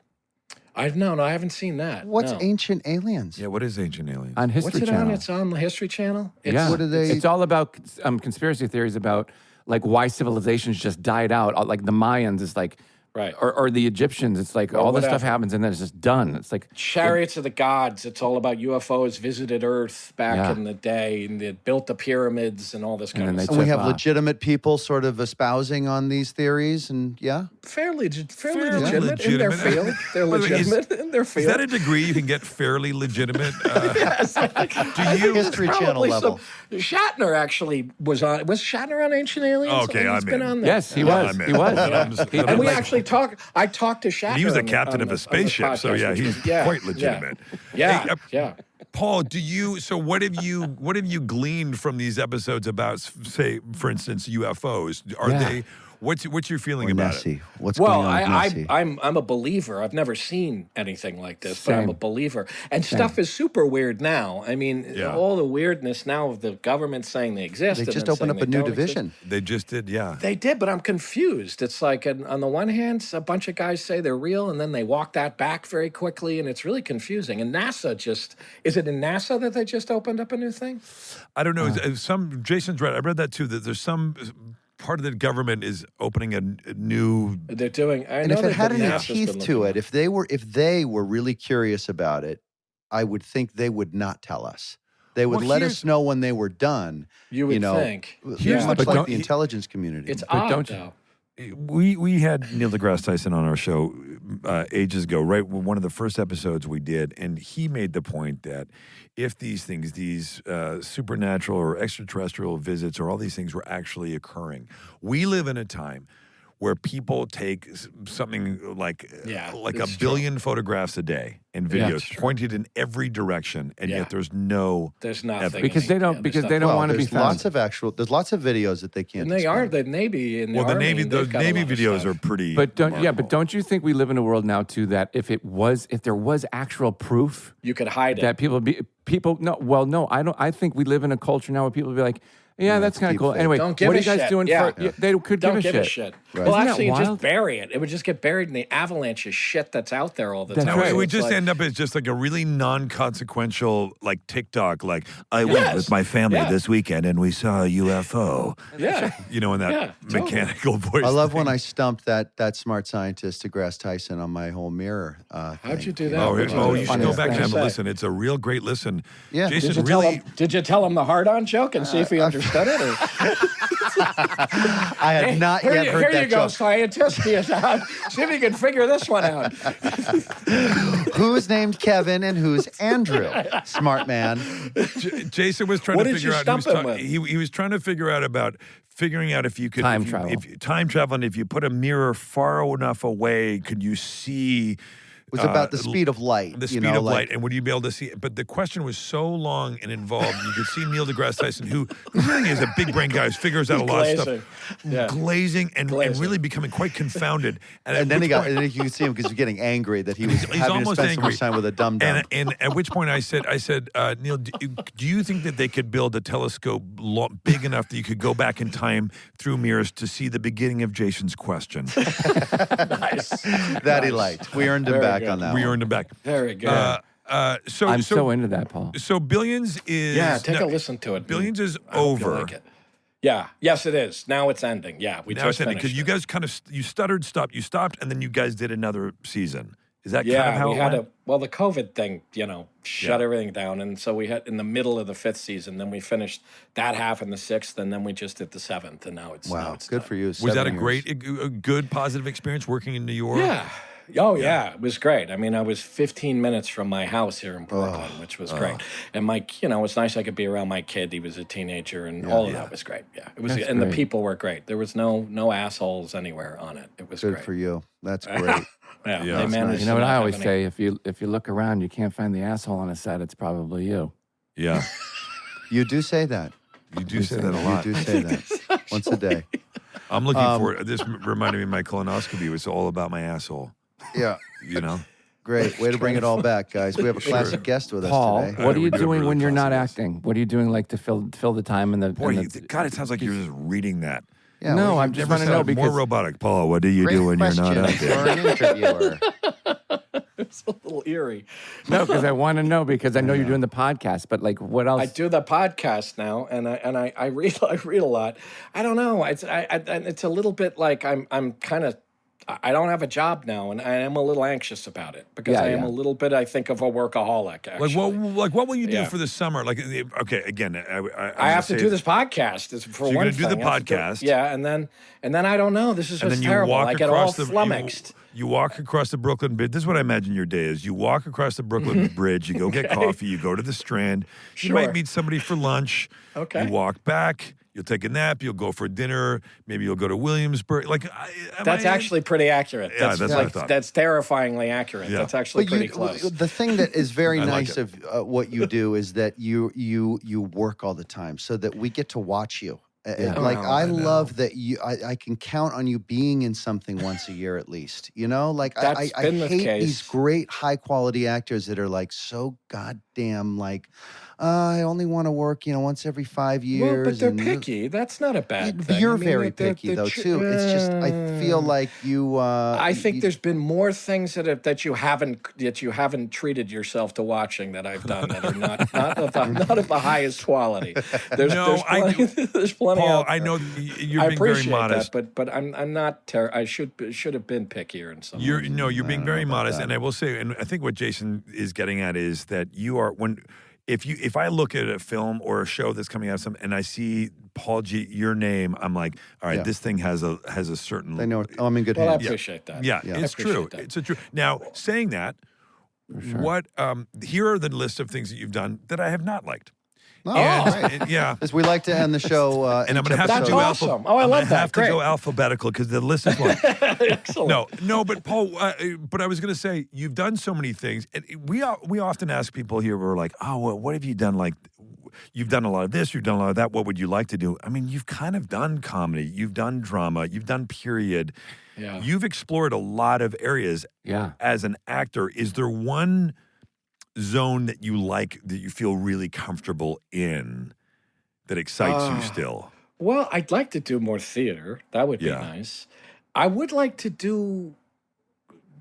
No, I haven't seen that. What's no. Ancient Aliens? Yeah, what is Ancient Aliens? on History What's it Channel? on? It's on the History Channel? Yeah. What are they- It's all about conspiracy theories about like why civilizations just died out. Like the Mayans, it's like, Right. or the Egyptians, it's like all this stuff whatever. happens and then it's just done. It's like Chariots of the Gods. It's all about UFOs visited Earth back Yeah. in the day, and they built the pyramids and all this kind then of they stuff. And we have Wow. legitimate people sort of espousing on these theories, and Fairly Fairly legitimate in their legitimate. field. They're By the way, legitimate in their Is field. that a degree you can get fairly legitimate? Do you? History Channel Probably level. Shatner actually was on. Was Shatner on Ancient Aliens? Okay, He's I'm been in. on there. yes, he was. I'm in. He was. I'm just- And we like- actually talked. I talked to Shatner. He was the on captain on of a on spaceship, so podcast, yeah, which he's was- quite legitimate. Yeah, Hey, yeah. Paul, so what have you gleaned from these episodes about, say, for instance, UFOs? Are Yeah. they? What's your feeling or about Nessie. it? What's Well, going on with Nessie? I'm a believer. I've never seen anything like this, but I'm Same. a believer. And stuff is super weird now. I mean, Yeah. all the weirdness now of the government saying they exist. They and just then opened saying up a they new don't exist. division. They just did, yeah. They did, but I'm confused. It's like, on the one hand, a bunch of guys say they're real, and then they walk that back very quickly, and it's really confusing. And NASA is it in NASA that they just opened up a new thing? I don't know. Jason's right. I read that too. That there's some part of the government is opening a new. They're doing. I And know if it that had any NASA's been teeth to looking it, if they were really curious about it, I would think they would not tell us. They would Well, let here's- us know when they were done. You would think. Here's Yeah. much But like don't- the intelligence community. It's But odd, don't you- though. We had Neil deGrasse Tyson on our show ages ago, right? One of the first episodes we did, and he made the point that if these things, these supernatural or extraterrestrial visits or all these things were actually occurring, we live in a time where people take something like Yeah, a it's billion photographs a day and Yeah, videos it's true. pointed in every direction, and Yeah. yet there's no. There's nothing. Because they don't- because they don't well, want to be there's lots found. of there's lots of videos that they can't. And they are display. the Navy and Well, the Army, Navy, they've those got a Navy lot of videos stuff. are pretty. But don't remarkable. don't you think we live in a world now too that if there was actual proof You could hide it. that I think we live in a culture now where people be like, yeah, that's kind of deep cool. fake. Anyway, Don't give what are a you guys shit. doing Yeah. for? They could Don't give a shit. Well, Isn't that actually, you wild? just bury it. It would just get buried in the avalanche of shit that's out there all the That's time. right. So We it's just like- end up as just like a really non-consequential like TikTok. Like I went Yes. with my family Yeah. this weekend and we saw a UFO. Yeah. You know, in that Yeah, totally. mechanical voice. I love thing. when I stumped that smart scientist DeGrasse Tyson on my whole mirror. How'd you do that? Oh, What'd you do? should Funny go back thing. and have a Say. listen. It's a real great listen. Yeah. Jason Did you, really. did you tell him the hard-on joke and see if he understood it? Or? I had not Here yet you, heard here that you go, joke. scientist. See if you can figure this one out. Who's named Kevin and who's Andrew? Smart man. Jason was trying What to did figure you out. stump him with? He was trying to figure out about figuring out if you could Time if you- travel. time travel, and if you put a mirror far enough away, could you see? It was about the speed of light. The you speed know, of like- light, and would you be able to see it? But the question was so long and involved. You could see Neil deGrasse Tyson, who really is a big brain guy, who figures out a lot of Glazing. stuff, Yeah. glazing and really becoming quite confounded. And then and then you could see him because he's getting angry that he was He's having to almost spend so angry. much time with a dum dum. And at which point I said, Neil, do you think that they could build a telescope big enough that you could go back in time through mirrors to see the beginning of Jason's question? Nice. That he liked. We earned him Very back good. on that. We one. earned him back. Very good. I'm so into that, Paul. So Billions is yeah, take a listen to it. Billions is I hope you over. like it. Yeah. Yes, it is. Now it's ending. Yeah, we Now just it's ending finished because you it. guys kind of you stuttered, stopped, you stopped, and then you guys did another season. Is that kind of Yeah, how we it had went? the COVID thing, shut everything down, and so we had in the middle of the 5th season. Then we finished that half in the 6th, and then we just did the 7th, and now it's now Wow, it's good done. for you. Was that a 7 years. great, a good, positive experience working in New York? Yeah. Oh yeah, it was great. I mean, I was 15 minutes from my house here in Brooklyn, which was great. And it was nice. I could be around my kid. He was a teenager, and all of that was great. Yeah, it was, That's and great. the people were great. There was no assholes anywhere on it. It was Good great. for you. That's great. Yeah, Yeah. they That's managed. You know to what not I have always any- say? If you look around, you can't find the asshole on a set. It's probably you. Yeah. You do say that. You do say that a You lot. do say that once a day. I'm looking for this. Reminded me of my colonoscopy. It was all about my asshole. Yeah. You know. Great. Way to bring it all back, guys. We have a classic guest with us Paul, today. what are we you do have doing really when you're not classy guests. acting? What are you doing like to fill the time and the? Boy, and the- God, it sounds like you're just reading that. Yeah, No, well, I'm just Never want to know sounded more because robotic. Paul, what do you great do when you're not question out for there? an interviewer. It's a little eerie. no, because I want to know because I know you're doing the podcast, but like what else? I do the podcast now, and I read I read a lot. I don't know. It's it's a little bit like I'm kind of. I don't have a job now, and I am a little anxious about it because Yeah, I am yeah. a little bit, I think, of a workaholic. Actually, What will you do Yeah. for the summer? Like, okay, again, I have to do this podcast. Is for you're one gonna do the thing. I have to podcast. yeah, and then I don't know. This is And what's then you terrible. walk I get all across the flummoxed. You walk across the Brooklyn Bridge. This is what I imagine your day is. You walk across the Brooklyn Bridge. You go get coffee. You go to the Strand. You Sure. might meet somebody for lunch. Okay. You walk back. You'll take a nap. You'll go for dinner. Maybe you'll go to Williamsburg. Like That's actually pretty accurate. Yeah, that's what I thought. That's terrifyingly accurate. Yeah. That's actually But pretty you, close. the thing that is very I like nice of what you do is that you work all the time, so that we get to watch you. Like Oh, I I know. love that I can count on you being in something once a year at least. You know, like That's I been the hate case. these great high quality actors that are like so goddamn like I only want to work once every 5 years. Well, but they're and picky. That's not a bad thing. You're I mean, very they're- picky they're though tr- too. It's just I feel like you. I think you- there's been more things that you haven't treated yourself to watching that I've done that are not of the highest quality. There's there's plenty. Paul, out I there. know you're I being very appreciate modest. that, but I'm not. I should have been pickier in some. You're ways. you're being very modest, and I will say, and I think what Jason is getting at is that you are if I look at a film or a show that's coming out and I see Paul G, your name, I'm like, all right, Yeah. this thing has a certain. I know. I'm in good Well, I hands. appreciate that. Yeah, Yeah. it's I appreciate true. that. It's a true. Now, saying that, what? Here are the list of things that you've done that I have not liked. Oh, And- great. yeah. As we like to end the show, And I'm each going to have to That's do awesome. Oh, I love that. have to Great. go alphabetical because the list is long. Excellent. No, but Paul, but I was going to say you've done so many things. And we often ask people here, we're like, oh, well, what have you done? Like, you've done a lot of this, you've done a lot of that. What would you like to do? I mean, you've kind of done comedy, you've done drama, you've done period. Yeah. You've explored a lot of areas. Yeah. As an actor, is there one zone that you like that you feel really comfortable in that excites you still? Well, I'd like to do more theater. That would be Yeah. nice. I would like to do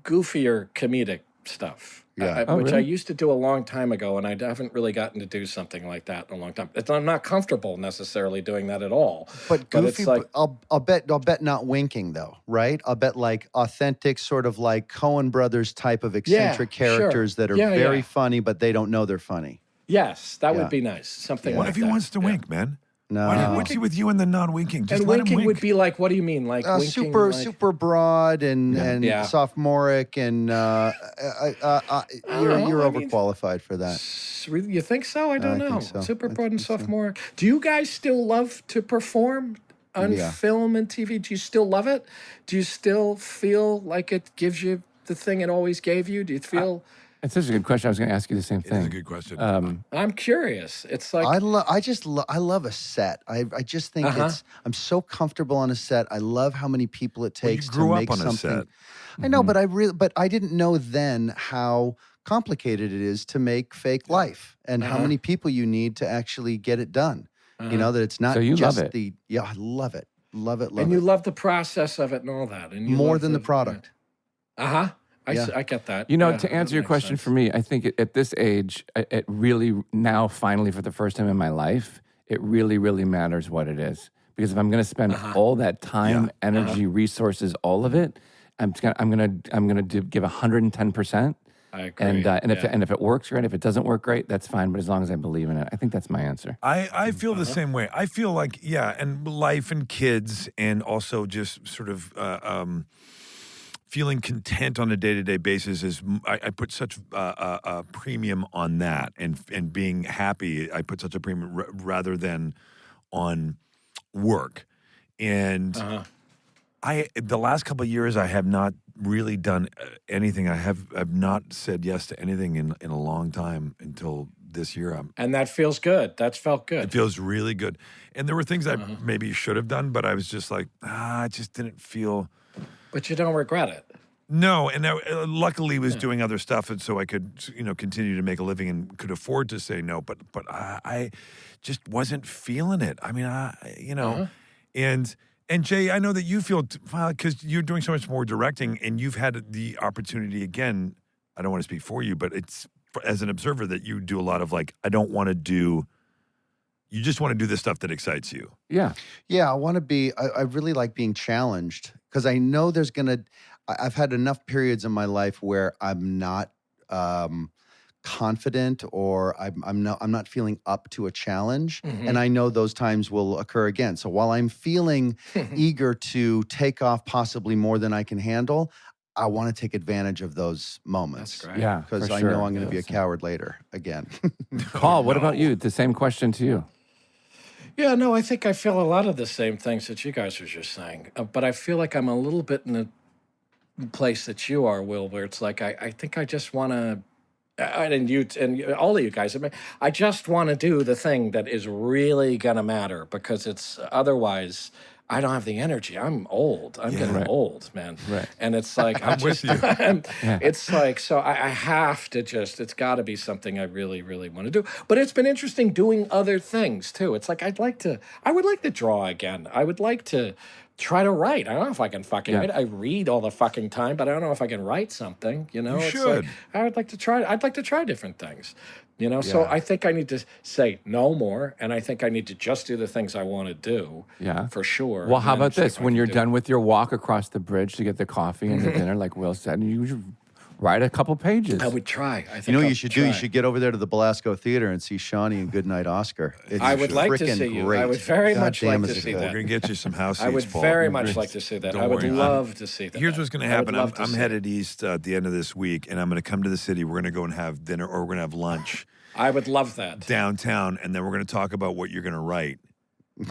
goofier comedic stuff. Yeah. Oh, which I really? used to do a long time ago, and I haven't really gotten to do something like that in a long time. I'm not comfortable necessarily doing that at all. But But goofy, it's like- I'll bet not winking though, right? I'll bet like authentic, sort of like Coen Brothers type of eccentric sure. characters that are Yeah, very yeah. funny, but they don't know they're funny. Yes, that Yeah. would be nice. Something What like if he that. wants to Yeah. wink, man? No, Why not wink with you and the non-winking? Just And let him winking wink. would be like, what do you mean? Like winking, super like- super broad and Yeah. sophomoric, and you're know, I mean- overqualified for that. You think so? I don't I know. think so. Super I broad and think so. sophomore. Do you guys still love to perform on Yeah. film and TV? Do you still love it? Do you still feel like it gives you the thing it always gave you? Do you feel? It's such a good question. I was going to ask you the same It is thing. a good question. I'm curious. It's like I love a set. I just think I'm so comfortable on a set. I love how many people it Well, you takes grew to up make on a something. set. I know, but I didn't know then how complicated it is to make fake life and how many people you need to actually get it done. You know, that it's not So you just love it. I love it. Love it, love and it. you love the process of it and all that, and you More love than the product. Yeah. I get that. You know, Yeah, to answer that your makes question sense. for me, I think at this age, it really now finally for the first time in my life, it really, really matters what it is. Because if I'm going to spend all that time, energy, resources, all of it, I'm gonna give 110%. I agree. And if it works great, if it doesn't work great, that's fine. But as long as I believe in it, I think that's my answer. I feel the same way. I feel like, and life and kids, and also just sort of feeling content on a day-to-day basis is I put such a premium on that, and being happy. I put such a premium rather than on work, and The last couple of years, I have not really done anything. I've not said yes to anything in a long time until this year. And that feels good. That's felt good. It feels really good. And there were things I maybe should have done, but I was just like, I just didn't feel. But you don't regret it. No, and I luckily was doing other stuff, and so I could, continue to make a living and could afford to say no. But I just wasn't feeling it. I mean, and Jay, I know that you feel because you're doing so much more directing, and you've had the opportunity again. I don't want to speak for you, but it's as an observer that you do a lot of like, I don't want to do. You just want to do the stuff that excites you. Yeah. Yeah, I want to be, I really like being challenged because I know I've had enough periods in my life where I'm not confident or I'm not feeling up to a challenge. And I know those times will occur again. So while I'm feeling eager to take off possibly more than I can handle, I want to take advantage of those moments. That's great. Yeah. Because for I sure. know I'm going to be a coward later again. Paul, what about you? The same question to you. Yeah, no, I think I feel a lot of the same things that you guys were just saying. But I feel like I'm a little bit in the place that you are, Will, where it's like I think I just want to, and all of you guys, I just want to do the thing that is really going to matter because it's otherwise I don't have the energy. I'm old. I'm getting old, man. Right. And it's like, I'm with you. It's like, so I have to it's got to be something I really, really want to do. But it's been interesting doing other things too. It's like, I would like to draw again. I would like to try to write. I don't know if I can fucking write. I read all the fucking time, but I don't know if I can write something, You it's should. like, I'd like to try different things. So I think I need to say no more, and I think I need to just do the things I want to do. Yeah. For sure. Well, and how then about see this? if I When can you're do done it. with your walk across the bridge to get the coffee and the dinner, like Will said, you should write a couple pages. I would try. I think You know what I'll you should try. do? You should get over there to the Belasco Theater and see Shawnee and Goodnight Oscar. It's I would like to frickin' see you. great. I would very God much damn, like is to it see good. that. We're gonna get you some house seats, I would Paul. very much like to see that. Don't I would worry. love to see that. Here's what's going to I would happen. love to I'm see headed east at the end of this week, and I'm going to come to the city. We're going to go and have dinner, or we're going to have lunch it. I would love that. downtown, and then we're going to talk about what you're going to write.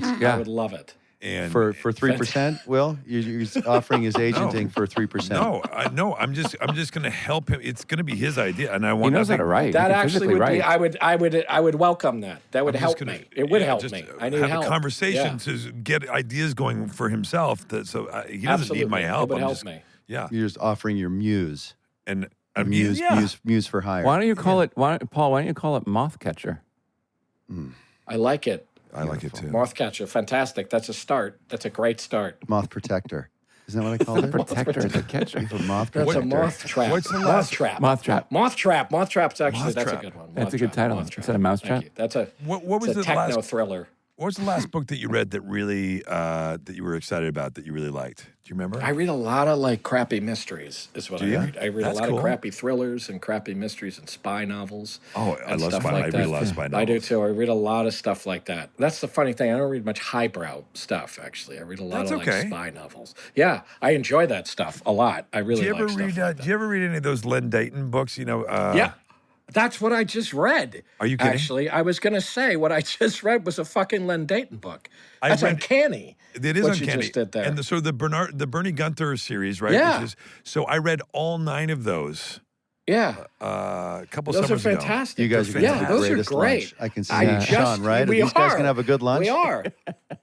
I would love it. And For 3%, Will? You're offering his agenting for 3%. no, I'm just going to help him. It's going to be his idea, and I He want knows how nothing- to write. That He can actually physically would write. be. I would welcome that. That would I'm just help gonna- me. It would yeah, help just me. I need have help. a conversation Yeah. to get ideas going for himself. He doesn't Absolutely. need my help. It would I'm help just- me. Yeah, You're just offering your muse. and Muse for hire. Why don't you call it, Paul, why don't you call it Moth Catcher? I like it. I like it too. Moth catcher, fantastic. That's a start. That's a great start. Moth protector. Isn't that what I called it? Protector is a catcher. For moth That's protector. a moth trap. What's the moth last- trap? Moth trap. Moth trap. Moth trap's actually Moth that's trap. a good one. That's Moth a good trap. title. Moth Instead trap. of mouse Thank trap. you. That's a What was it's a the techno last? thriller. What was the last book that you read that really that you were excited about that you really liked? Do you remember? I read a lot of like crappy mysteries. Is what Do I you? read. I read That's a lot cool. of crappy thrillers and crappy mysteries and spy novels. Oh, I and love stuff spy. like I that. read a lot of spy novels. I do too. I read a lot of stuff like that. That's the funny thing. I don't read much highbrow stuff. Actually, I read a lot That's of okay. like spy novels. Yeah, I enjoy that stuff a lot. I really Do you like ever stuff read? like Do you ever read any of those Len Dayton books? yeah. That's what I just read. Are you kidding? Actually, I was going to say what I just read was a fucking Len Dayton book. I That's read- uncanny. It is what uncanny. you just did there. And the Bernie Gunther series, right? Yeah. So I read all 9 of those Yeah. a couple Those are summers ago. fantastic. You guys are going to yeah, have the those are greatest great. lunch. I can see I Sean, right? We These guys are. going to have a good lunch? We are.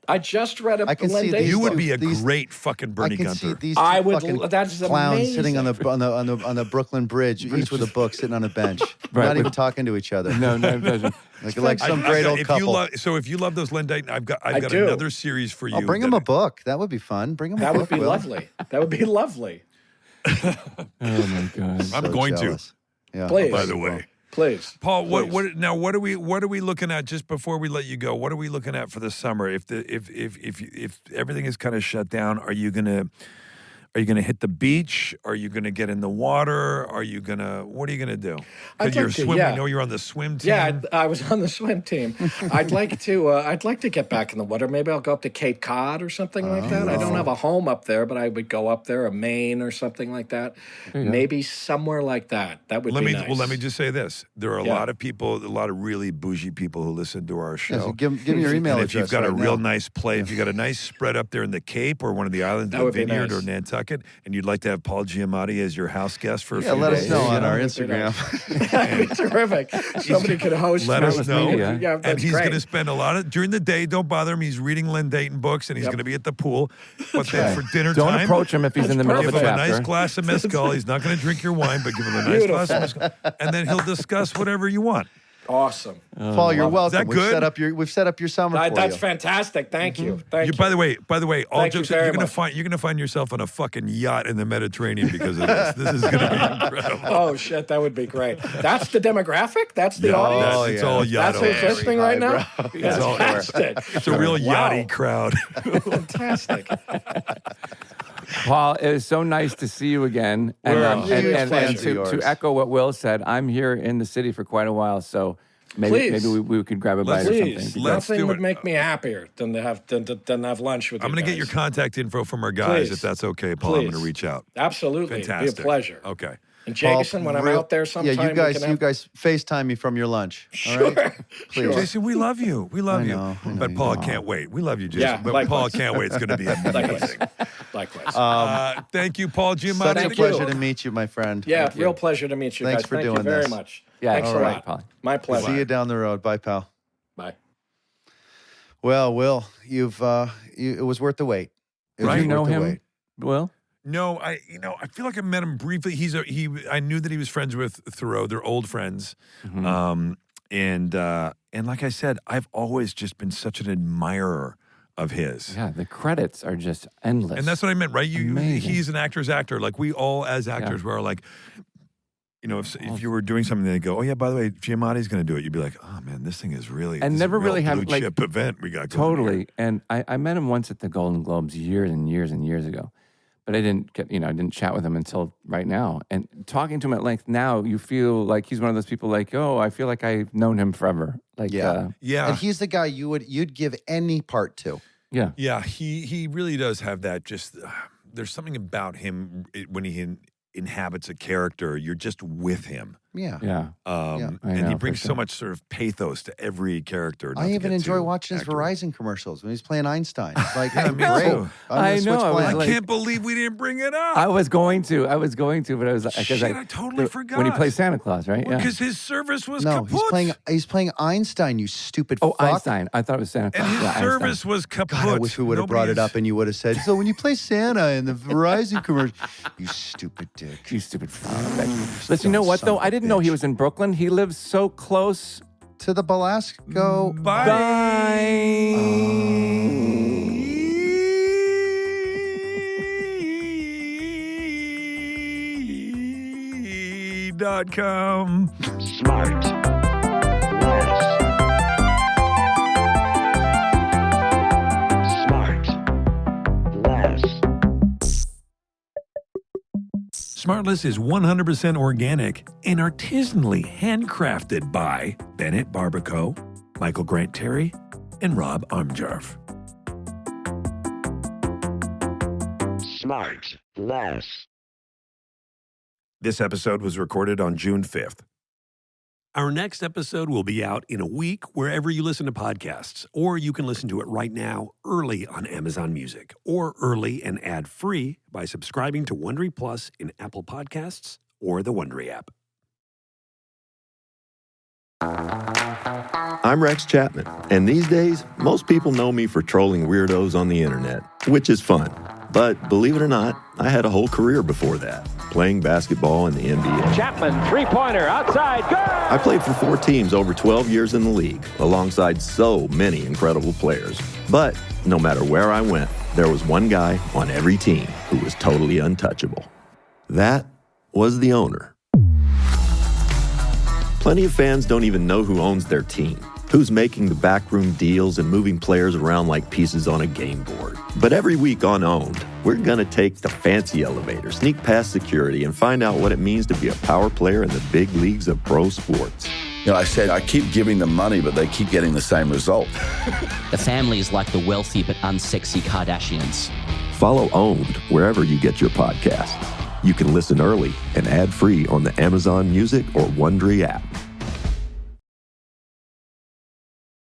I just read a I can Len see Dayton these You would book. be a These- great fucking Bernie I can see Gunther. these two I would- fucking that's clowns sitting on amazing. the Brooklyn Bridge, each with a book, sitting on a bench, Right, not even with- talking to each other. No, it doesn't. like some great old if couple. You love, so if you love those Len Dayton, I've got do. another series for you. I'll bring him a book. That would be fun. Bring him a That book. would be Will. lovely. That would be lovely. Oh my God. I'm So going jealous. Yeah. Please. By the way, Please. Paul, Please. what are we looking at just before we let you go? What are we looking at for the summer? If everything is kind of shut down, are you gonna Are you going to hit the beach? Are you going to get in the water? What are you going to do? I'd Because you're like to, swimming. yeah. I know you're on the swim team. Yeah, I was on the swim team. I'd like to get back in the water. Maybe I'll go up to Cape Cod or something like that. I don't have a home up there, but I would go up there, Maine or something like that. Maybe somewhere like that. That would be nice. Well, let me just say this. There are a lot of people, a lot of really bougie people who listen to our show. Yeah, so give me your email and address. if you've got a right real now. nice place, if you've got a nice spread up there in the Cape or one of the islands, That the would be Vineyard nice. or Nantucket, and you'd like to have Paul Giamatti as your house guest for a few let us days, know on Yeah, our that'd be Instagram. That'd be terrific. Somebody could host. Let us know. media. Yeah, that's And he's great. going to spend a lot of, during the day, don't bother him. He's reading Len Dayton books and he's going to be at the pool. But then for dinner Don't time, approach him if he's in the middle of give a him a chapter. nice glass of mezcal. He's not going to drink your wine, but give him a nice glass of mezcal. And then he'll discuss whatever you want. Awesome. Paul, you're welcome. that good? We've set up your summer for That's you. fantastic. Thank you. Thank you. By the way, all Thank you jokes, very you're much. gonna find yourself on a fucking yacht in the Mediterranean because of this. This is gonna be incredible. Oh shit, that would be great. That's the demographic. That's the audience. It's all yacht. That's who's listening right now. It's all- Fantastic. It's a real Wow. yachty crowd. Fantastic. Paul, it was so nice to see you again. We're huge and fans of to yours. echo what Will said, I'm here in the city for quite a while, so maybe Please. we could grab a bite or Please, something. Let's nothing do would it. make me happier than to have lunch with you. I'm gonna get your contact info from our guys Please. if that's okay, Paul. I'm Please. gonna reach out. Absolutely, Fantastic. it'd be a pleasure. Okay. And Jason, when I'm out there sometime, Yeah, we you guys can have- FaceTime me from your lunch. Sure. All right? Please. Jason, we love you. We love I you. know But Paul, I can't wait. We love you, Jason. Yeah, but likewise. Paul, I can't wait. It's going to be amazing. Likewise. Thank you, Paul Giamatti. Such a Thank pleasure you. to meet you, my friend. Yeah, real pleasure to meet you Thanks guys. for Thank doing you very this. much. Yeah, Thanks all a right, lot. Paul. My pleasure. See you down the road. Bye, pal. Bye. Well, Will, it was worth the wait. It was Did you know worth the him, wait. Will? No, I feel like I met him briefly. I knew that he was friends with Thoreau. They're old friends. And like I said, I've always just been such an admirer of his. Yeah, the credits are just endless. And that's what I meant, right? Amazing. He's an actor's actor. Like we all, as actors, were like, if you were doing something, they'd go, "Oh yeah, by the way, Giamatti's going to do it." You'd be like, "Oh man, this thing is really And this is never a real really have, blue like, chip event we got going Totally. here." And I met him once at the Golden Globes years and years and years ago. But I didn't chat with him until right now. And talking to him at length now, you feel like he's one of those people like, oh, I feel like I've known him forever. Like, Yeah. Yeah, And he's the guy you'd give any part to. yeah. yeah, he really does have that. Just there's something about him when he inhabits a character. You're just with him. Yeah. Yeah. Yeah. I And know, he for brings so sure. much sort of pathos to every character. not I to even get enjoy too watching his actor-y. Verizon commercials when he's playing Einstein. It's like, Yeah, hey, me great. too. I know, I was I like- can't believe we didn't bring it up. I was going to, but I was because Shit, I totally forgot. when he plays Santa Claus, right? Yeah. Because his service was no, kaput. he's playing Einstein, you stupid Oh, fuck. Einstein. I thought it was Santa Claus. And his Yeah, Einstein. service was kaput. God, I wish we would have brought it up and you would have said, so when you play Santa in the Verizon commercial, you stupid dick. You stupid fuck. Listen, you know what, though? I didn't know he was in Brooklyn. He lives so close. To the Belasco. .com. SmartLess is 100% organic and artisanally handcrafted by Bennett Barbaco, Michael Grant Terry, and Rob Armjarf. SmartLess. This episode was recorded on June 5th. Our next episode will be out in a week wherever you listen to podcasts, or you can listen to it right now early on Amazon Music, or early and ad-free by subscribing to Wondery Plus in Apple Podcasts or the Wondery app. I'm Rex Chapman, and these days, most people know me for trolling weirdos on the internet, which is fun. But believe it or not, I had a whole career before that, playing basketball in the NBA. Chapman, three-pointer, outside, good! I played for 4 teams over 12 years in the league, alongside so many incredible players. But no matter where I went, there was one guy on every team who was totally untouchable. That was the owner. Plenty of fans don't even know who owns their team. Who's making the backroom deals and moving players around like pieces on a game board? But every week on Owned, we're going to take the fancy elevator, sneak past security, and find out what it means to be a power player in the big leagues of pro sports. You know, I said, I keep giving them money, but they keep getting the same result. The family is like the wealthy but unsexy Kardashians. Follow Owned wherever you get your podcasts. You can listen early and ad-free on the Amazon Music or Wondery app.